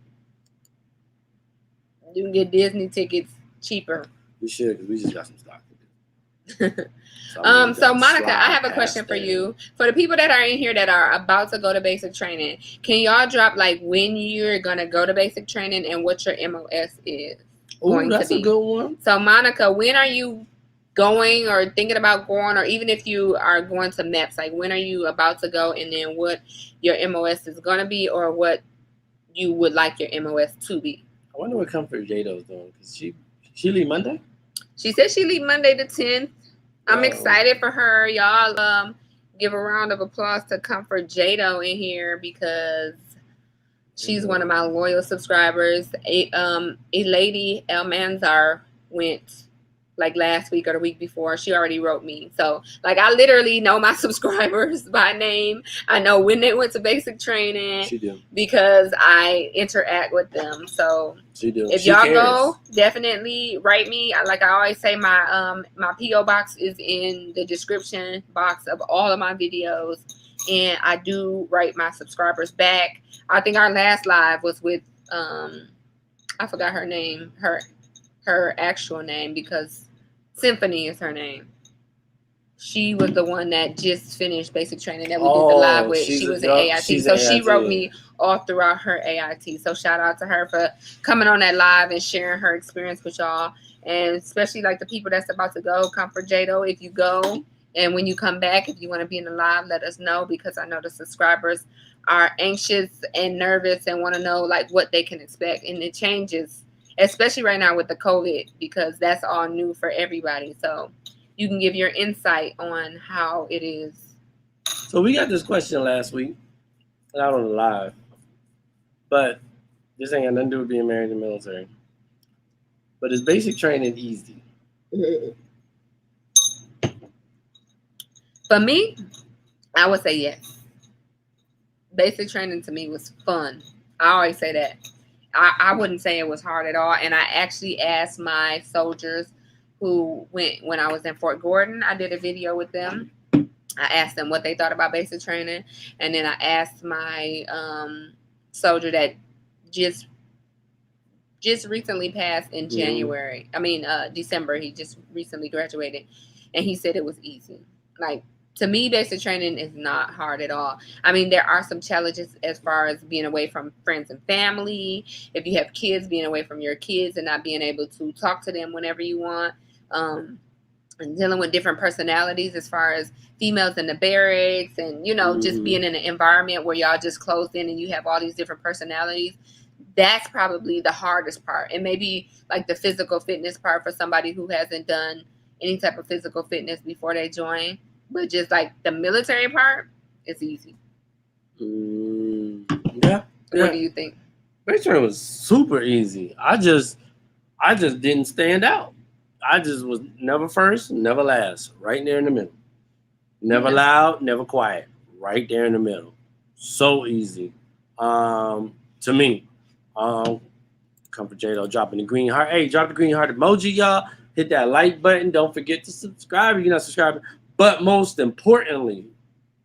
you can get Disney tickets cheaper. We should, because we just got some stock. So Monica, I have a question for you. For the people that are in here that are about to go to basic training, can y'all drop like when you're gonna go to basic training and what your MOS is? Oh, that's a good one. So Monica, when are you going or thinking about going, or even if you are going to MEPS, like when are you about to go, and then what your MOS is gonna be, or what you would like your MOS to be. I wonder what Comfort Jado's doing, because she leave Monday? She said she leave Monday the 10th. I'm Wow. excited for her. Y'all give a round of applause to Comfort Jado in here because she's one of my loyal subscribers. A lady, El Manzar, went like last week or the week before. She already wrote me. So like I literally know my subscribers by name. I know when they went to basic training. She do. Because I interact with them. So she do. If y'all go, definitely write me. Like I always say, my my P.O. box is in the description box of all of my videos. And I do write my subscribers back. I think our last live was with I forgot her name, her actual name, because Symphony is her name. She was the one that just finished basic training that we did the live with. She was in AIT. So she wrote me all throughout her AIT. So shout out to her for coming on that live and sharing her experience with y'all. And especially like the people that's about to go, Comfort Jado, if you go and when you come back, if you want to be in the live, let us know, because I know the subscribers are anxious and nervous and want to know like what they can expect. And it changes, especially right now with the COVID, because that's all new for everybody. So you can give your insight on how it is. So we got this question last week, not on the live, but this ain't got nothing to do with being married in the military. But is basic training easy? For me, I would say yes. Basic training to me was fun. I always say that. I wouldn't say it was hard at all. And I actually asked my soldiers who went when I was in Fort Gordon. I did a video with them. I asked them what they thought about basic training. And then I asked my soldier that just recently passed in January. December. He just recently graduated. And he said it was easy. Like, to me, basic training is not hard at all. I mean, there are some challenges as far as being away from friends and family. If you have kids, being away from your kids and not being able to talk to them whenever you want. And dealing with different personalities as far as females in the barracks and, just being in an environment where y'all just closed in and you have all these different personalities. That's probably the hardest part. And maybe like the physical fitness part for somebody who hasn't done any type of physical fitness before they join. But just like the military part, it's easy. Yeah. What do you think? Basic training was super easy. I just didn't stand out. I just was never first, never last, right there in the middle. Never loud, never quiet, right there in the middle. So easy. To me. Comfort Jado dropping the green heart. Hey, drop the green heart emoji, y'all. Hit that like button. Don't forget to subscribe if you're not subscribing. But most importantly,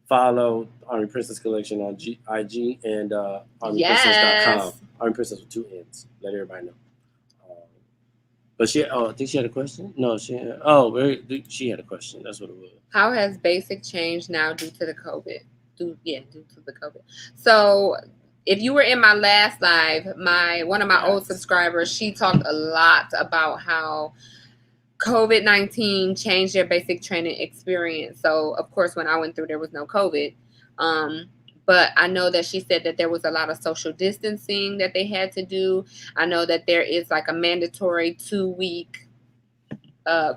follow Army Princess Collection on IG and ArmyPrincess.com. Army Princess with 2 N's. Let everybody know. But I think she had a question. No, she had a question. That's what it was. How has basic changed now due to the COVID? Due to the COVID. So if you were in my last live, one of my old subscribers, she talked a lot about how COVID-19 changed their basic training experience. So, of course, when I went through, there was no COVID. But I know that she said that there was a lot of social distancing that they had to do. I know that there is like a mandatory 2-week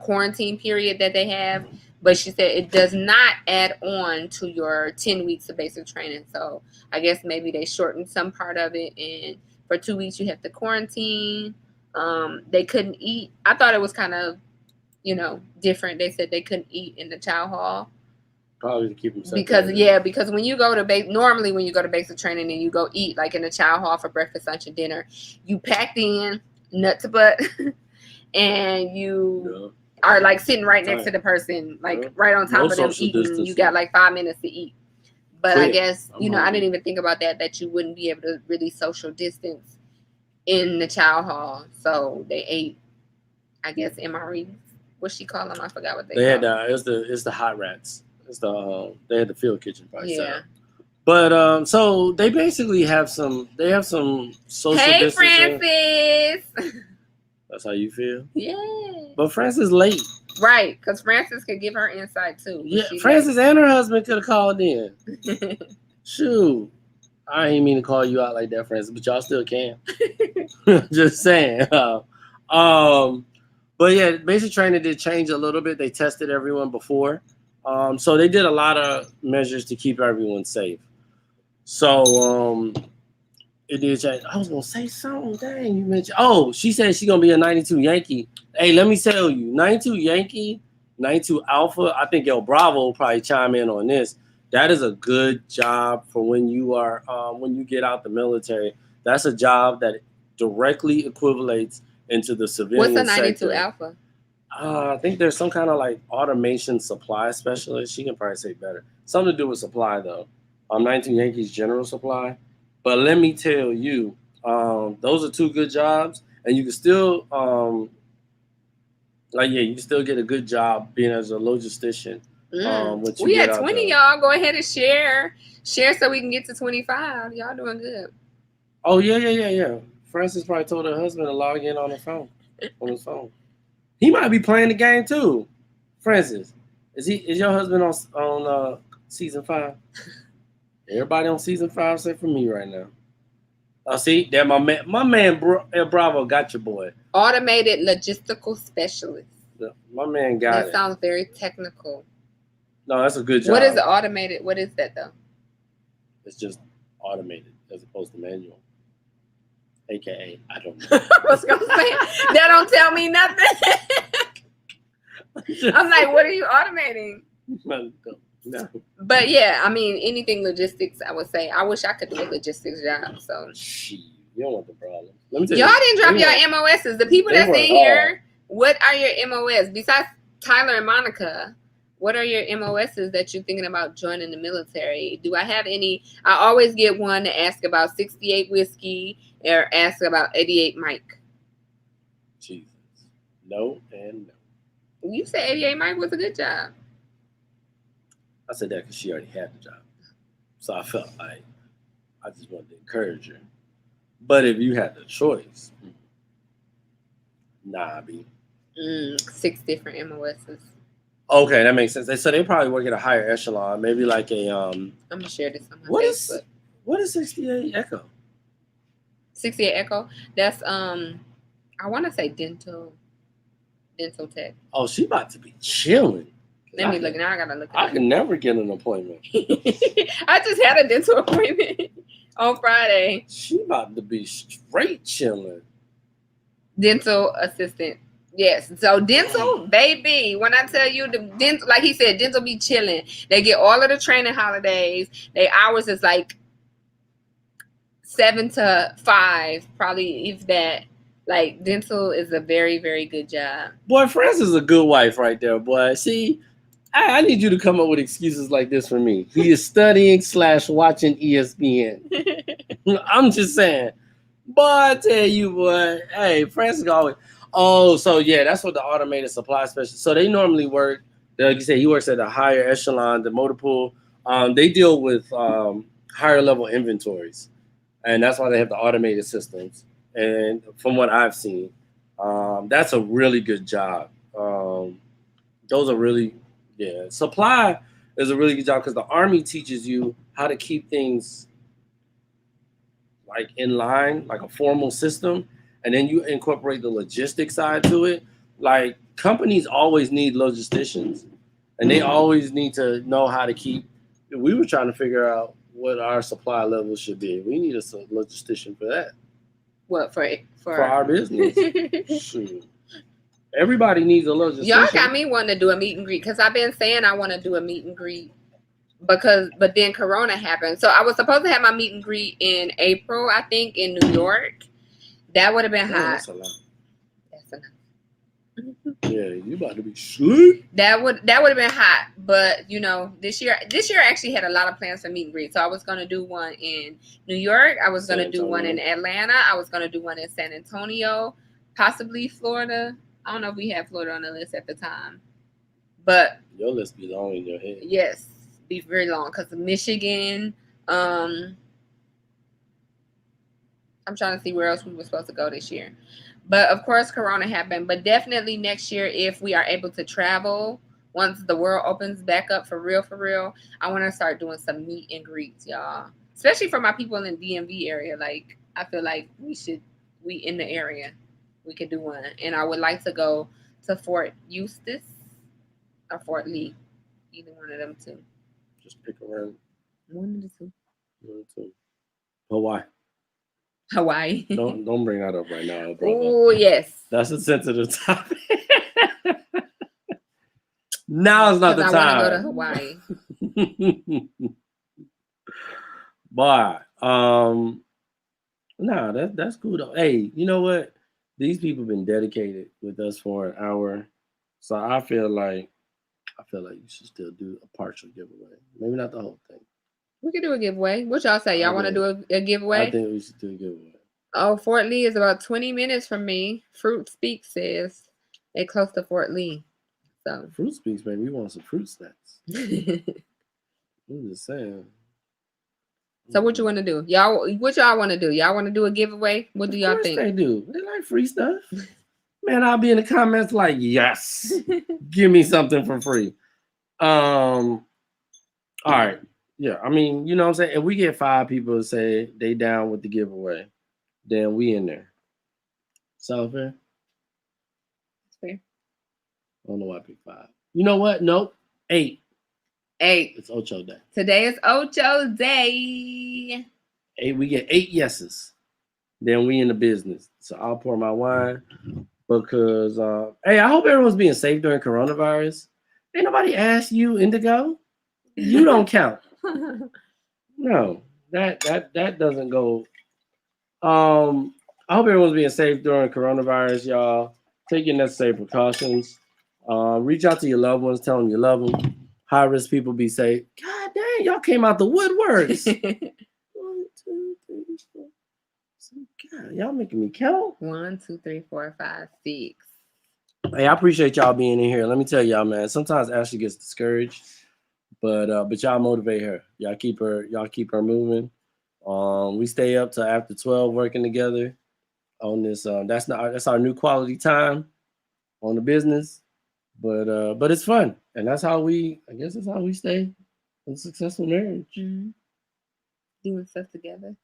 quarantine period that they have. But she said it does not add on to your 10 weeks of basic training. So I guess maybe they shortened some part of it. And for 2 weeks, you have to quarantine. They couldn't eat. I thought it was kind of, different. They said they couldn't eat in the chow hall. Probably to keep them separate. Because when you go to normally when you go to basic training and you go eat like in the chow hall for breakfast, lunch, and dinner, you packed in nut to butt, and you are like sitting right next to the person, like right on top of them eating. Distancing. You got like 5 minutes to eat. But I guess I didn't even think about that you wouldn't be able to really social distance in the chow hall. So they ate, I guess, MREs. What she call them? I forgot what they had. Them. It's the hot rats. It's they had the field kitchen probably. Yeah. But so they basically have some. They have some social distancing. Hey, Francis. That's how you feel. Yeah. But Francis late. Right, because Francis could give her insight too. Yeah, Francis and her husband could have called in. Shoot. I ain't mean to call you out like that, Francis, but y'all still can. Just saying. Um, but yeah, basic training did change a little bit. They tested everyone before, so they did a lot of measures to keep everyone safe. So it did change. I was gonna say something. Dang, you mentioned. Oh, she said she's gonna be a 92 Yankee. Hey, let me tell you, 92 Yankee, 92 Alpha. I think El Bravo will probably chime in on this. That is a good job for when you get out the military. That's a job that directly equivalates into the What's a civilian 92 sector. Alpha? I think there's some kind of like automation supply specialist. She can probably say better. Something to do with supply though. 19 Yankees General Supply. But let me tell you, those are two good jobs, and you can still you can still get a good job being as a logistician. Once you We get at out 20, there. y'all. Go ahead and share. Share so we can get to 25. Y'all doing good. Oh yeah. Francis probably told her husband to log in on his phone. He might be playing the game too. Francis, is your husband on season 5? Everybody on season 5 except for me right now. Oh, see, that my man El Bravo got your boy. Automated logistical specialist. Yeah, my man got That it. sounds very technical. No, that's a good job. What is automated? What is that though? It's just automated as opposed to manual. AKA, I don't know. I was gonna say that don't tell me nothing. I'm like, what are you automating? No. But yeah, I mean, anything logistics, I would say. I wish I could do a logistics job. So Shit, you don't want the problem. Let me tell y'all you, didn't drop your MOSs. The people that's in here, what are your MOS besides Tyler and Monica? What are your MOSs that you're thinking about joining the military? Do I have any? I always get one to ask about 68 whiskey or ask about 88 Mike. Jesus, no and no. You said 88 Mike was a good job. I said that because she already had the job, so I felt like I just wanted to encourage her. But if you had the choice, nah, B. 6 different MOSs. Okay, that makes sense. So they probably work at a higher echelon, maybe like a I'm gonna share this on my Facebook. What is 68 Echo? 68 Echo. That's I want to say dental tech. Oh, she about to be chilling. Let me look now. I gotta look. I can never get an appointment. I just had a dental appointment on Friday. She about to be straight chilling. Dental assistant. Yes. So dental, baby. When I tell you the dental, like he said, dental be chilling. They get all of the training holidays. Their hours is like 7 to 5, probably if that. Like dental is a very, very good job. Boy, Francis is a good wife right there, boy. See, I need you to come up with excuses like this for me. He is studying / watching ESPN. I'm just saying. Boy, I tell you, boy. Hey, Francis always. Oh, so yeah, that's what the automated supply specialist. So they normally work. Like you said, he works at a higher echelon, the motor pool. They deal with higher level inventories, and that's why they have the automated systems. And from what I've seen, that's a really good job. Those are really, yeah. Supply is a really good job because the Army teaches you how to keep things like in line, like a formal system, and then you incorporate the logistics side to it. Like companies always need logisticians, and they always need to know how to keep. We were trying to figure out what our supply level should be. We need a logistician for that. What for our business? Shoot. Everybody needs a logistician. Y'all got me wanting to do a meet and greet because I've been saying I want to do a meet and greet but then Corona happened. So I was supposed to have my meet and greet in April, I think, in New York. That would have been hot. That's a lot. That's enough. Yeah, you about to be sleep. That would have been hot, but you know, this year I actually had a lot of plans for meet and greet. So I was gonna do one in New York. I was gonna do one in Atlanta. I was gonna do one in San Antonio, possibly Florida. I don't know if we had Florida on the list at the time, but your list be long in your head. Yes, be very long because Michigan. I'm trying to see where else we were supposed to go this year. But of course, Corona happened. But definitely next year, if we are able to travel, once the world opens back up for real, I want to start doing some meet and greets, y'all. especially for my people in the DMV area. Like, I feel like we in the area, we could do one. And I would like to go to Fort Eustis or Fort Lee, either one of them two. Just pick around. One of the two. One or two. Hawaii. Hawaii. Don't bring that up right now, brother. Oh yes. That's a sensitive topic. Now is not the 'Cause time. I want to go to Hawaii. Boy, nah, that's cool though. Hey, you know what? These people have been dedicated with us for an hour, so I feel like you should still do a partial giveaway. Maybe not the whole thing. We could do a giveaway. What y'all say? Y'all want to do a giveaway? I think we should do a giveaway. Oh, Fort Lee is about 20 minutes from me. Fruit Speak says they're close to Fort Lee. So Fruit Speaks, baby. We want some fruit snacks. I'm just saying. So what you want to do? What y'all want to do? Y'all want to do a giveaway? What do y'all think? They do. They like free stuff. Man, I'll be in the comments like, yes, give me something for free. All right. Yeah, I mean, you know what I'm saying? If we get 5 people to say they down with the giveaway, then we in there. Sound fair? That's fair. I don't know why I picked 5. You know what? Nope. 8. 8. It's Ocho Day. Today is Ocho Day. 8. We get 8 yeses. Then we in the business. So I'll pour my wine because, hey, I hope everyone's being safe during coronavirus. Ain't nobody asked you, Indigo. You don't count. No, that doesn't go. I hope everyone's being safe during coronavirus, y'all. Take your necessary precautions. Reach out to your loved ones, tell them you love them. High risk people, be safe. God dang, y'all came out the woodworks. 1, 2, 3, 4. God, y'all making me count. 1, 2, 3, 4, 5, 6. Hey, I appreciate y'all being in here. Let me tell y'all, man. Sometimes Ashley gets discouraged, but y'all motivate her. Y'all keep her moving. We stay up till after 12 working together on this. That's our new quality time on the business. But it's fun, and that's how we stay in a successful marriage. Mm-hmm. Doing stuff together.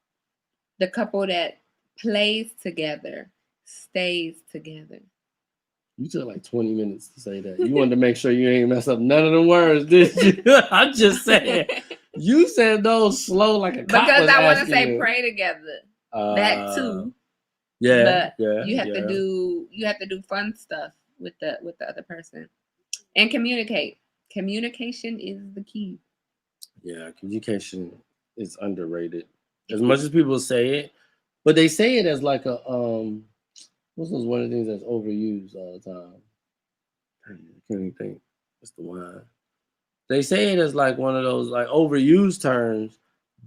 The couple that plays together stays together. You took like 20 minutes to say that. You wanted to make sure you ain't mess up none of the words, did you? I'm just saying. You said those slow like a cop. Because I want to say pray together. That too. Yeah. But you have to do fun stuff with the other person. And communicate. Communication is the key. Yeah, communication is underrated. As much as people say it, but they say it as like a what's one of the things that's overused all the time? I can't even think. It's the wine. They say it as like one of those like overused terms,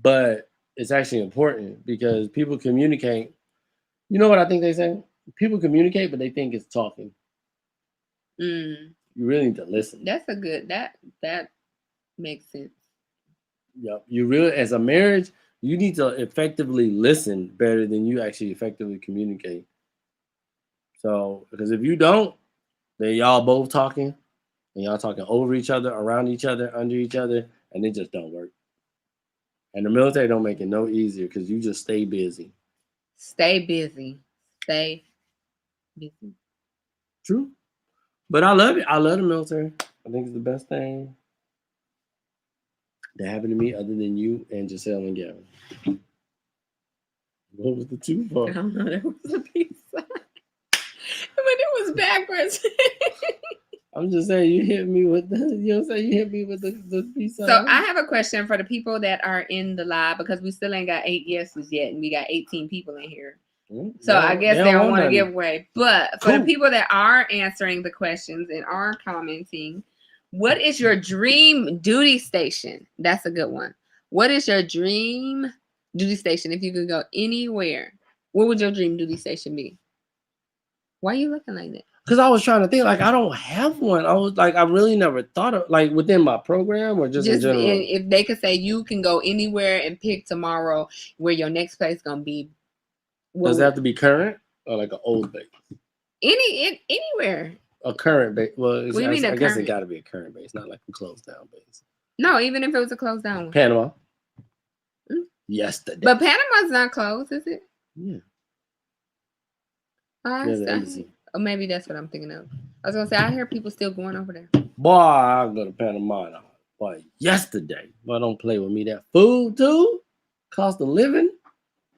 but it's actually important because people communicate. You know what I think they say? People communicate, but they think it's talking. You really need to listen. That's a good that makes sense. Yep. You really, as a marriage, you need to effectively listen better than you actually effectively communicate. So, because if you don't, then y'all both talking, and y'all talking over each other, around each other, under each other, and it just don't work. And the military don't make it no easier because you just stay busy. Stay busy. Stay busy. True. But I love it. I love the military. I think it's the best thing that happened to me other than you and Giselle and Gavin. What was the 2 for? I don't know. That was a piece. But it was backwards. I'm just saying you hit me with the piece. So I have a question for the people that are in the live because we still ain't got 8 yeses yet and we got 18 people in here. So I guess they don't want to give away. But for the people that are answering the questions and are commenting, what is your dream duty station? That's a good one. What is your dream duty station? If you could go anywhere, what would your dream duty station be? Why are you looking like that? Because I was trying to think, like, I don't have one. I was like, I really never thought of, like, within my program or just in general. If they could say you can go anywhere and pick tomorrow where your next place going to be. Does it have to be current or like an old base? Anywhere. A current base. Well, I guess it got to be a current base, not like a closed down base. No, even if it was a closed down one. Panama. yesterday. But Panama's not closed, is it? Yeah. Oh, Yeah, the embassy. or maybe that's what I'm thinking of. I was gonna say I hear people still going over there. Boy, I'll go to Panama now. Boy, yesterday. Boy, don't play with me. That food too? Cost of living?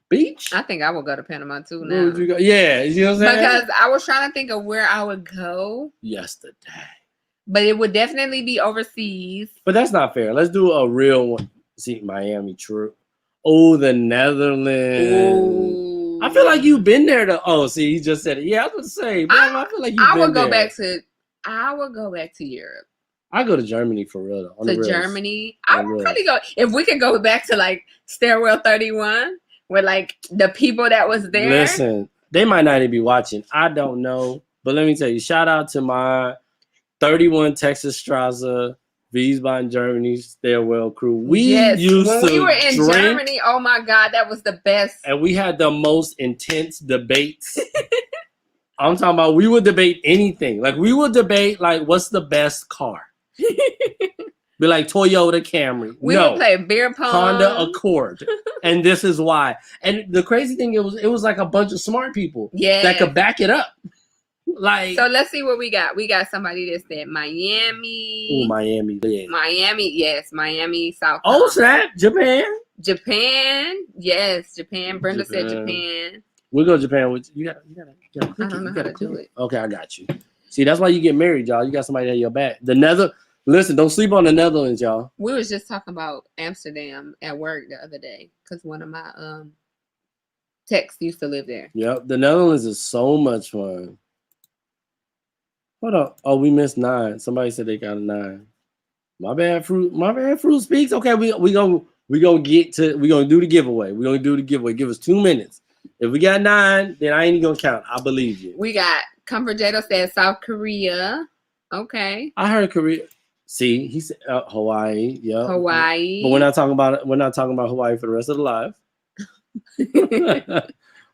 Beach? I think I will go to Panama too Where now. would you go? Yeah, you know what I'm saying? Because I was trying to think of where I would go. Yesterday. But it would definitely be overseas. But that's not fair. Let's do a real one. See, Miami, true. Oh, the Netherlands. Ooh. I feel like you've been there. See, he just said it. Yeah, I was going to say, man, I feel like you've been there. I would go back to Europe. I go to Germany for real, though. To Germany? I would really go. If we could go back to, like, Stairwell 31, with, like, the people that was there. Listen, they might not even be watching. I don't know. But let me tell you, shout out to my 31 Texas Strasse, Wiesbaden, Germany, Stairwell crew. When we were in drink, Germany, oh my God, that was the best. And we had the most intense debates. I'm talking about we would debate anything. Like we would debate like what's the best car? Be like Toyota Camry. We would play beer pong. Honda Accord. And this is why. And the crazy thing it was like a bunch of smart people that could back it up. Like, so let's see what we got. We got somebody that said Miami. Oh, Miami. Yeah. Miami, yes. Miami, South. Oh, snap. Japan. Yes, Japan. Brenda said Japan. We'll go to Japan with you. You gotta I don't know how to do it. Okay, I got you. See, that's why you get married, y'all. You got somebody at your back. Listen, don't sleep on the Netherlands, y'all. We was just talking about Amsterdam at work the other day because one of my techs used to live there. Yep, the Netherlands is so much fun. Hold on. Oh, we missed 9. Somebody said they got a 9. My bad, fruit speaks. Okay, we gonna do the giveaway. We're gonna do the giveaway. Give us 2 minutes. If we got 9, then I ain't gonna count. I believe you. We got Comfort Jado said South Korea. Okay. I heard Korea. See, he said Hawaii. Yeah. Hawaii. But we're not talking about Hawaii for the rest of the life.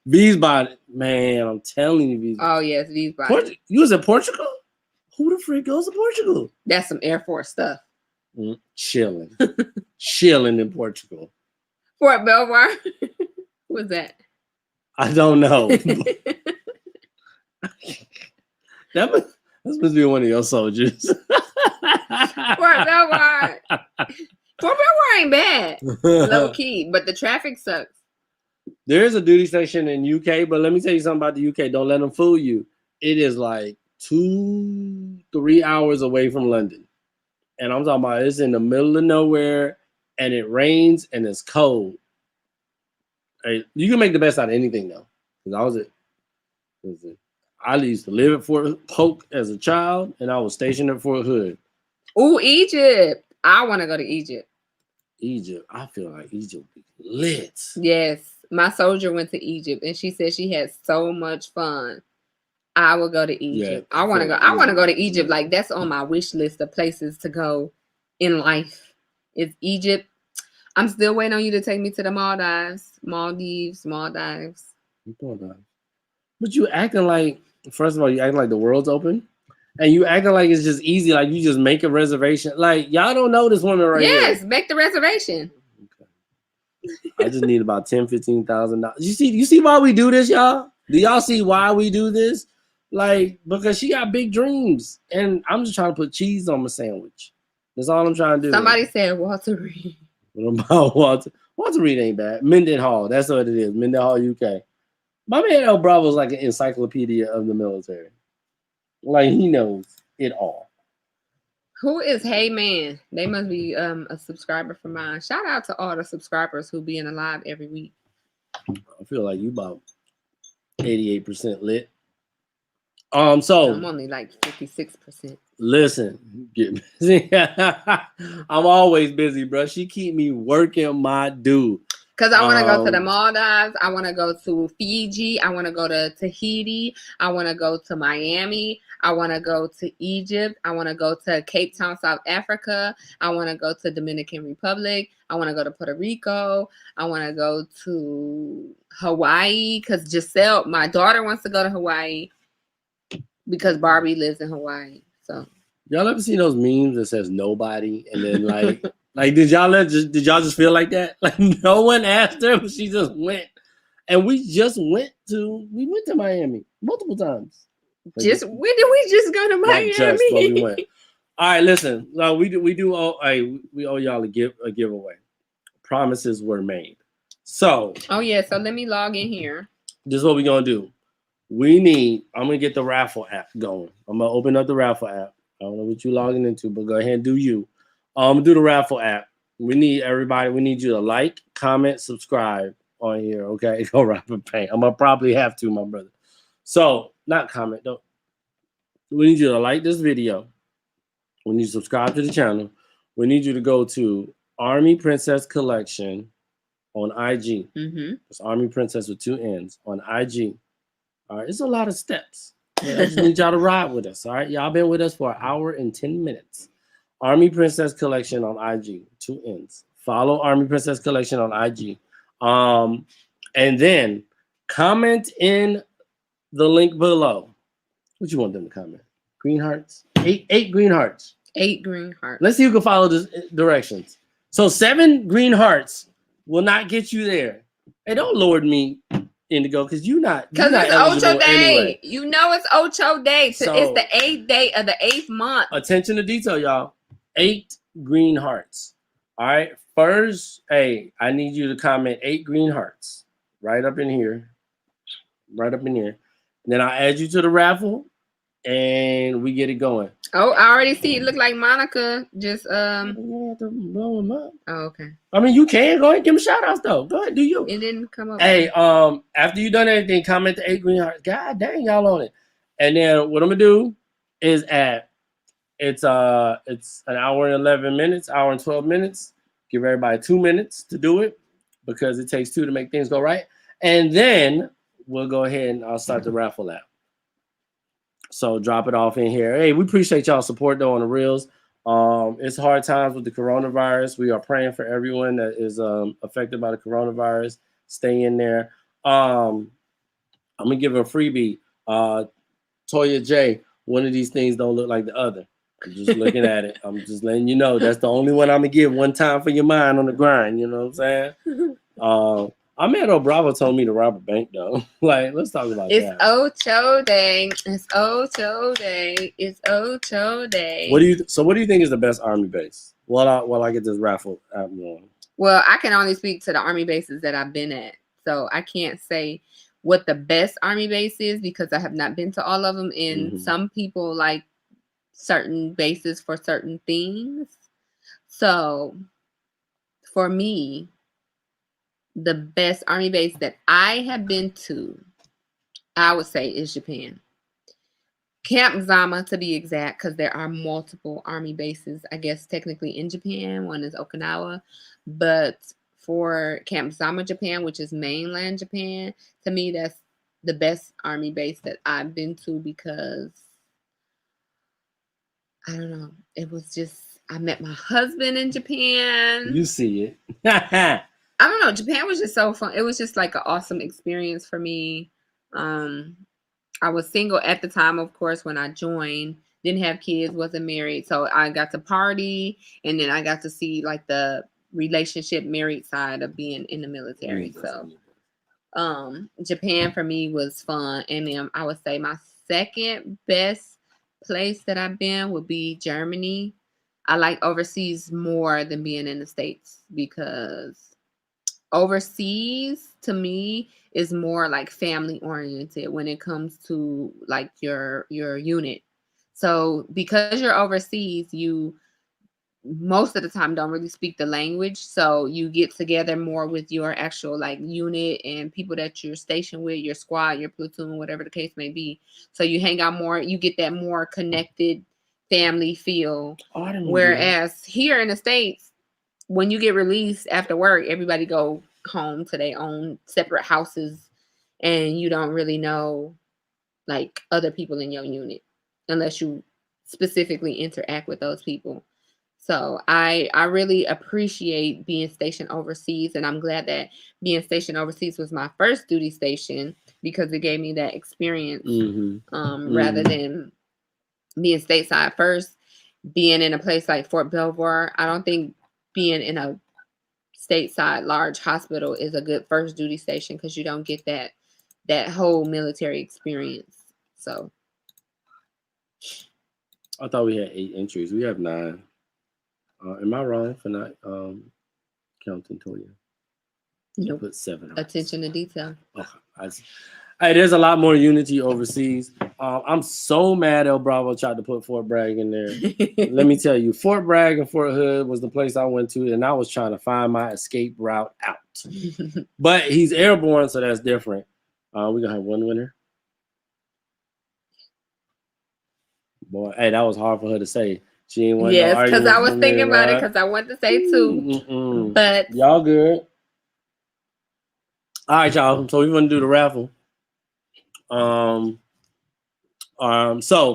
Wiesbaden, man, I'm telling you, Wiesbaden. Oh yes, Wiesbaden. You was in Portugal? Who the freak goes to Portugal? That's some Air Force stuff. Chilling in Portugal. Fort Belvoir. What's that? I don't know. That must be one of your soldiers. Fort Belvoir. Fort Belvoir ain't bad, low key, but the traffic sucks. There is a duty station in UK, but let me tell you something about the UK. Don't let them fool you. It is like 2-3 hours away from London. And I'm talking about it's in the middle of nowhere and it rains and it's cold. Hey, you can make the best out of anything though. Because I used to live at Fort Polk as a child and I was stationed at Fort Hood. Ooh, Egypt. I want to go to Egypt. Egypt. I feel like Egypt would be lit. Yes. My soldier went to Egypt and she said she had so much fun. I will go to Egypt. Yeah, I want to go. I want to go to Egypt. Like that's on my wish list of places to go in life. Is Egypt. I'm still waiting on you to take me to the Maldives. But you acting like, first of all, you acting like the world's open. And you acting like it's just easy. Like you just make a reservation. Like y'all don't know this woman right here. Yes, make the reservation. I just need about $10,000-$15,000. You see why we do this, y'all? Do y'all see why we do this? Like, because she got big dreams. And I'm just trying to put cheese on my sandwich. That's all I'm trying to do. Somebody said Walter Reed. What about Walter? Walter Reed ain't bad. Mendenhall. That's what it is. Mendenhall, UK. My man El Bravo's like an encyclopedia of the military. Like, he knows it all. Who is Hey Man? They must be a subscriber for mine. Shout out to all the subscribers who being alive every week. I feel like you about 88% lit. So I'm only like 56%. Listen, get busy. I'm always busy, bro. She keep me working my dude. Because I want to go to the Maldives. I want to go to Fiji. I want to go to Tahiti. I want to go to Miami. I want to go to Egypt. I want to go to Cape Town, South Africa. I want to go to Dominican Republic. I want to go to Puerto Rico. I want to go to Hawaii because Giselle, my daughter, wants to go to Hawaii because Barbie lives in Hawaii. So Y'all ever seen those memes that says nobody and then like did y'all just feel like that? Like no one asked her, but she just went. And we went to Miami multiple times. When did we just go to Miami? Not just, but we went. All right, listen. No, we owe y'all a giveaway. Promises were made. So. Oh yeah. So let me log in here. This is what we're gonna do. I'm gonna get the raffle app going. I'm gonna open up the raffle app. I don't know what you're logging into, but go ahead and do you. I'm gonna do the raffle app. We need everybody. We need you to like, comment, subscribe on here. Okay, go rapper paint. I'm gonna probably have to, my brother. So not comment though. We need you to like this video. We need you to subscribe to the channel. We need you to go to Army Princess Collection on IG. It's Army Princess with 2 N's on IG. All right, it's a lot of steps. Yeah, I just need y'all to ride with us. All right, y'all been with us for an hour and 10 minutes. Army Princess Collection on IG, 2 N's. Follow Army Princess Collection on IG. And then comment in the link below. What you want them to comment? Green hearts? 8 green hearts. 8 green hearts. Let's see who can follow the directions. So 7 green hearts will not get you there. Hey, don't lord me, Indigo, because because it's Ocho Day. Anyway. You know it's Ocho Day. So it's the 8th day of the 8th month. Attention to detail, y'all. 8 green hearts. All right. First, hey, I need you to comment 8 green hearts right up in here. Right up in here. And then I'll add you to the raffle and we get it going. Oh, I already see it. Look like Monica just You have to blow them up. Oh, okay. I mean, you can go ahead and give them shout outs though. Go ahead, do you? It didn't come up. Hey, after you done everything, comment the 8 green hearts. God dang, y'all on it. And then what I'm gonna do is it's an hour and 11 minutes, hour and 12 minutes. Give everybody 2 minutes to do it because it takes 2 to make things go right. And then we'll go ahead and I'll start the raffle app. So drop it off in here. Hey, we appreciate y'all support though on the reels. It's hard times with the coronavirus. We are praying for everyone that is affected by the coronavirus. Stay in there. I'm gonna give a freebie. Toya J, one of these things don't look like the other. I'm just looking at it. I'm just letting you know that's the only one I'm gonna give one time for your mind on the grind. You know what I'm saying? I'm at Bravo told me to rob a bank though. Like, let's talk about that. It's Ocho Day. It's Ocho Day. It's Ocho Day. What do you think is the best Army base? While I get this raffle app going. Well, I can only speak to the Army bases that I've been at, so I can't say what the best Army base is because I have not been to all of them. And some people like certain bases for certain things. So for me, the best Army base that I have been to, I would say, is Japan. Camp Zama, to be exact, because there are multiple Army bases, I guess, technically in Japan. One is Okinawa. But for Camp Zama, Japan, which is mainland Japan, to me, that's the best Army base that I've been to because, I don't know, it was just, I met my husband in Japan. You see it. I don't know. Japan was just so fun. It was just like an awesome experience for me. I was single at the time, of course, when I joined. Didn't have kids, wasn't married. So I got to party, and then I got to see like the relationship married side of being in the military. So Japan for me was fun. And then I would say my second best place that I've been would be Germany. I like overseas more than being in the States because overseas to me is more like family oriented when it comes to like your unit. So because you're overseas, you most of the time don't really speak the language. So you get together more with your actual like unit and people that you're stationed with, your squad, your platoon, whatever the case may be. So you hang out more, you get that more connected family feel. Whereas here in the States, when you get released after work, everybody go home to their own separate houses, and you don't really know like other people in your unit unless you specifically interact with those people. So I really appreciate being stationed overseas, and I'm glad that being stationed overseas was my first duty station because it gave me that experience rather than being stateside first. being in a place like Fort Belvoir, I don't think being in a stateside large hospital is a good first duty station because you don't get that whole military experience. So I thought we had 8 entries. We have 9. Am I wrong for not counting Toya? nope. Put 7 on. Attention to detail. Okay. Hey, there's a lot more unity overseas. I'm so mad El Bravo tried to put Fort Bragg in there. Let me tell you, Fort Bragg and Fort Hood was the place I went to, and I was trying to find my escape route out. But he's airborne, so that's different. We're going to have one winner. Boy, hey, that was hard for her to say. She ain't want yes, because I was from thinking me, about it right? because I wanted to say 2. But y'all good. All right, y'all. So we're going to do the raffle. So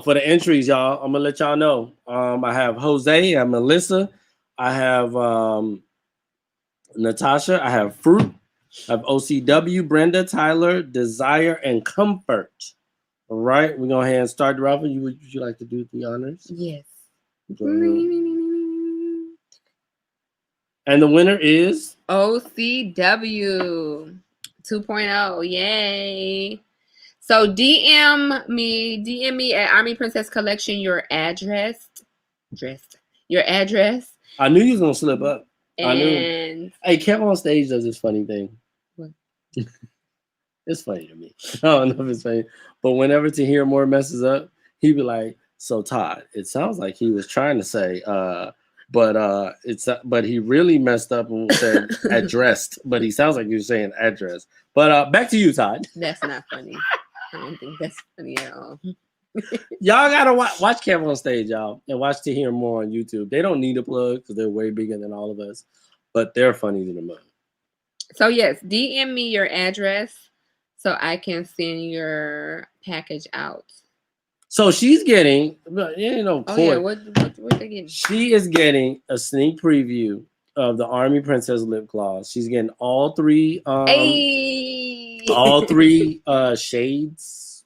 for the entries, y'all, I'm gonna let y'all know. I have Jose, I have Melissa, I have Natasha, I have Fruit, I have OCW, Brenda, Tyler, Desire, and Comfort. All right, we're gonna go ahead and start the raffle. Would you like to do the honors? yes. And the winner is OCW 2.0. Yay. So DM me at Army Princess Collection your address. Your address. I knew you was gonna slip up. And I knew. Hey, Kev on stage does this funny thing. What? It's funny to me. I don't know if it's funny, but whenever Tahir Moore messes up, he'd be like, "So Todd, it sounds like he was trying to say, but he really messed up and said addressed, but he sounds like he was saying address." But back to you, Todd. That's not funny. I don't think that's funny at all. Y'all gotta watch Kev on stage, y'all, and watch Tahir Moore on YouTube. They don't need a plug because they're way bigger than all of us, but they're funny to the moon. So yes, DM me your address so I can send your package out. So she's getting, what they getting? She is getting a sneak preview of the Army Princess lip gloss. She's getting all 3 shades,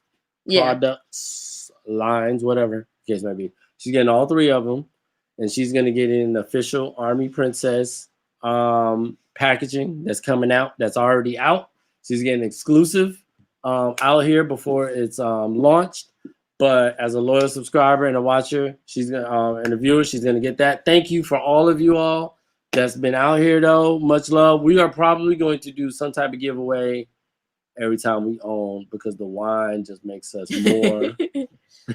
products, lines, whatever the case might be. She's getting all 3 of them, and she's gonna get an official Army Princess packaging that's coming out, that's already out. She's getting exclusive out here before it's launched. But as a loyal subscriber and a watcher, she's gonna and a viewer, she's gonna get that. Thank you for all of you all that's been out here, though. Much love. We are probably going to do some type of giveaway every time we own, because the wine just makes us more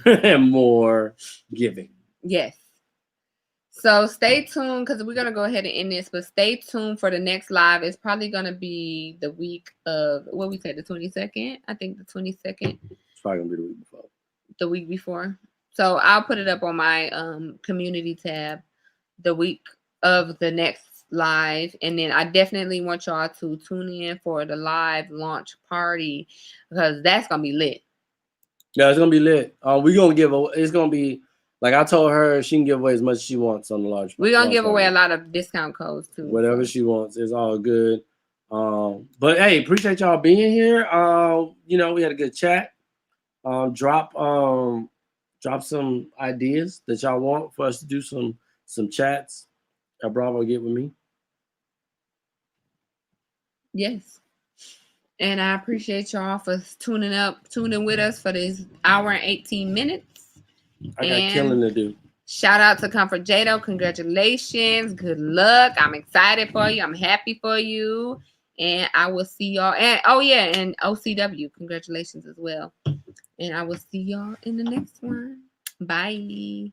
and more giving. Yes. So stay tuned, because we're gonna go ahead and end this. But stay tuned for the next live. It's probably gonna be the week of what we said, the 22nd. I think the 22nd. It's probably gonna be the week before. The week before. So I'll put it up on my community tab the week of the next live, and then I definitely want y'all to tune in for the live launch party, because that's gonna be lit. Yeah, it's gonna be lit. We're gonna give away. It's gonna be like I told her, she can give away as much as she wants on the large. We're gonna give away a lot of discount codes too. Whatever she wants, it's all good. But hey, appreciate y'all being here. We had a good chat. Drop some ideas that y'all want for us to do some chats at Bravo Get With Me. Yes. And I appreciate y'all for tuning with us for this hour and 18 minutes. I got killing to do. Shout out to Comfort Jado. Congratulations. Good luck. I'm excited for you. I'm happy for you. And I will see y'all. And and OCW. Congratulations as well. And I will see y'all in the next one. Bye.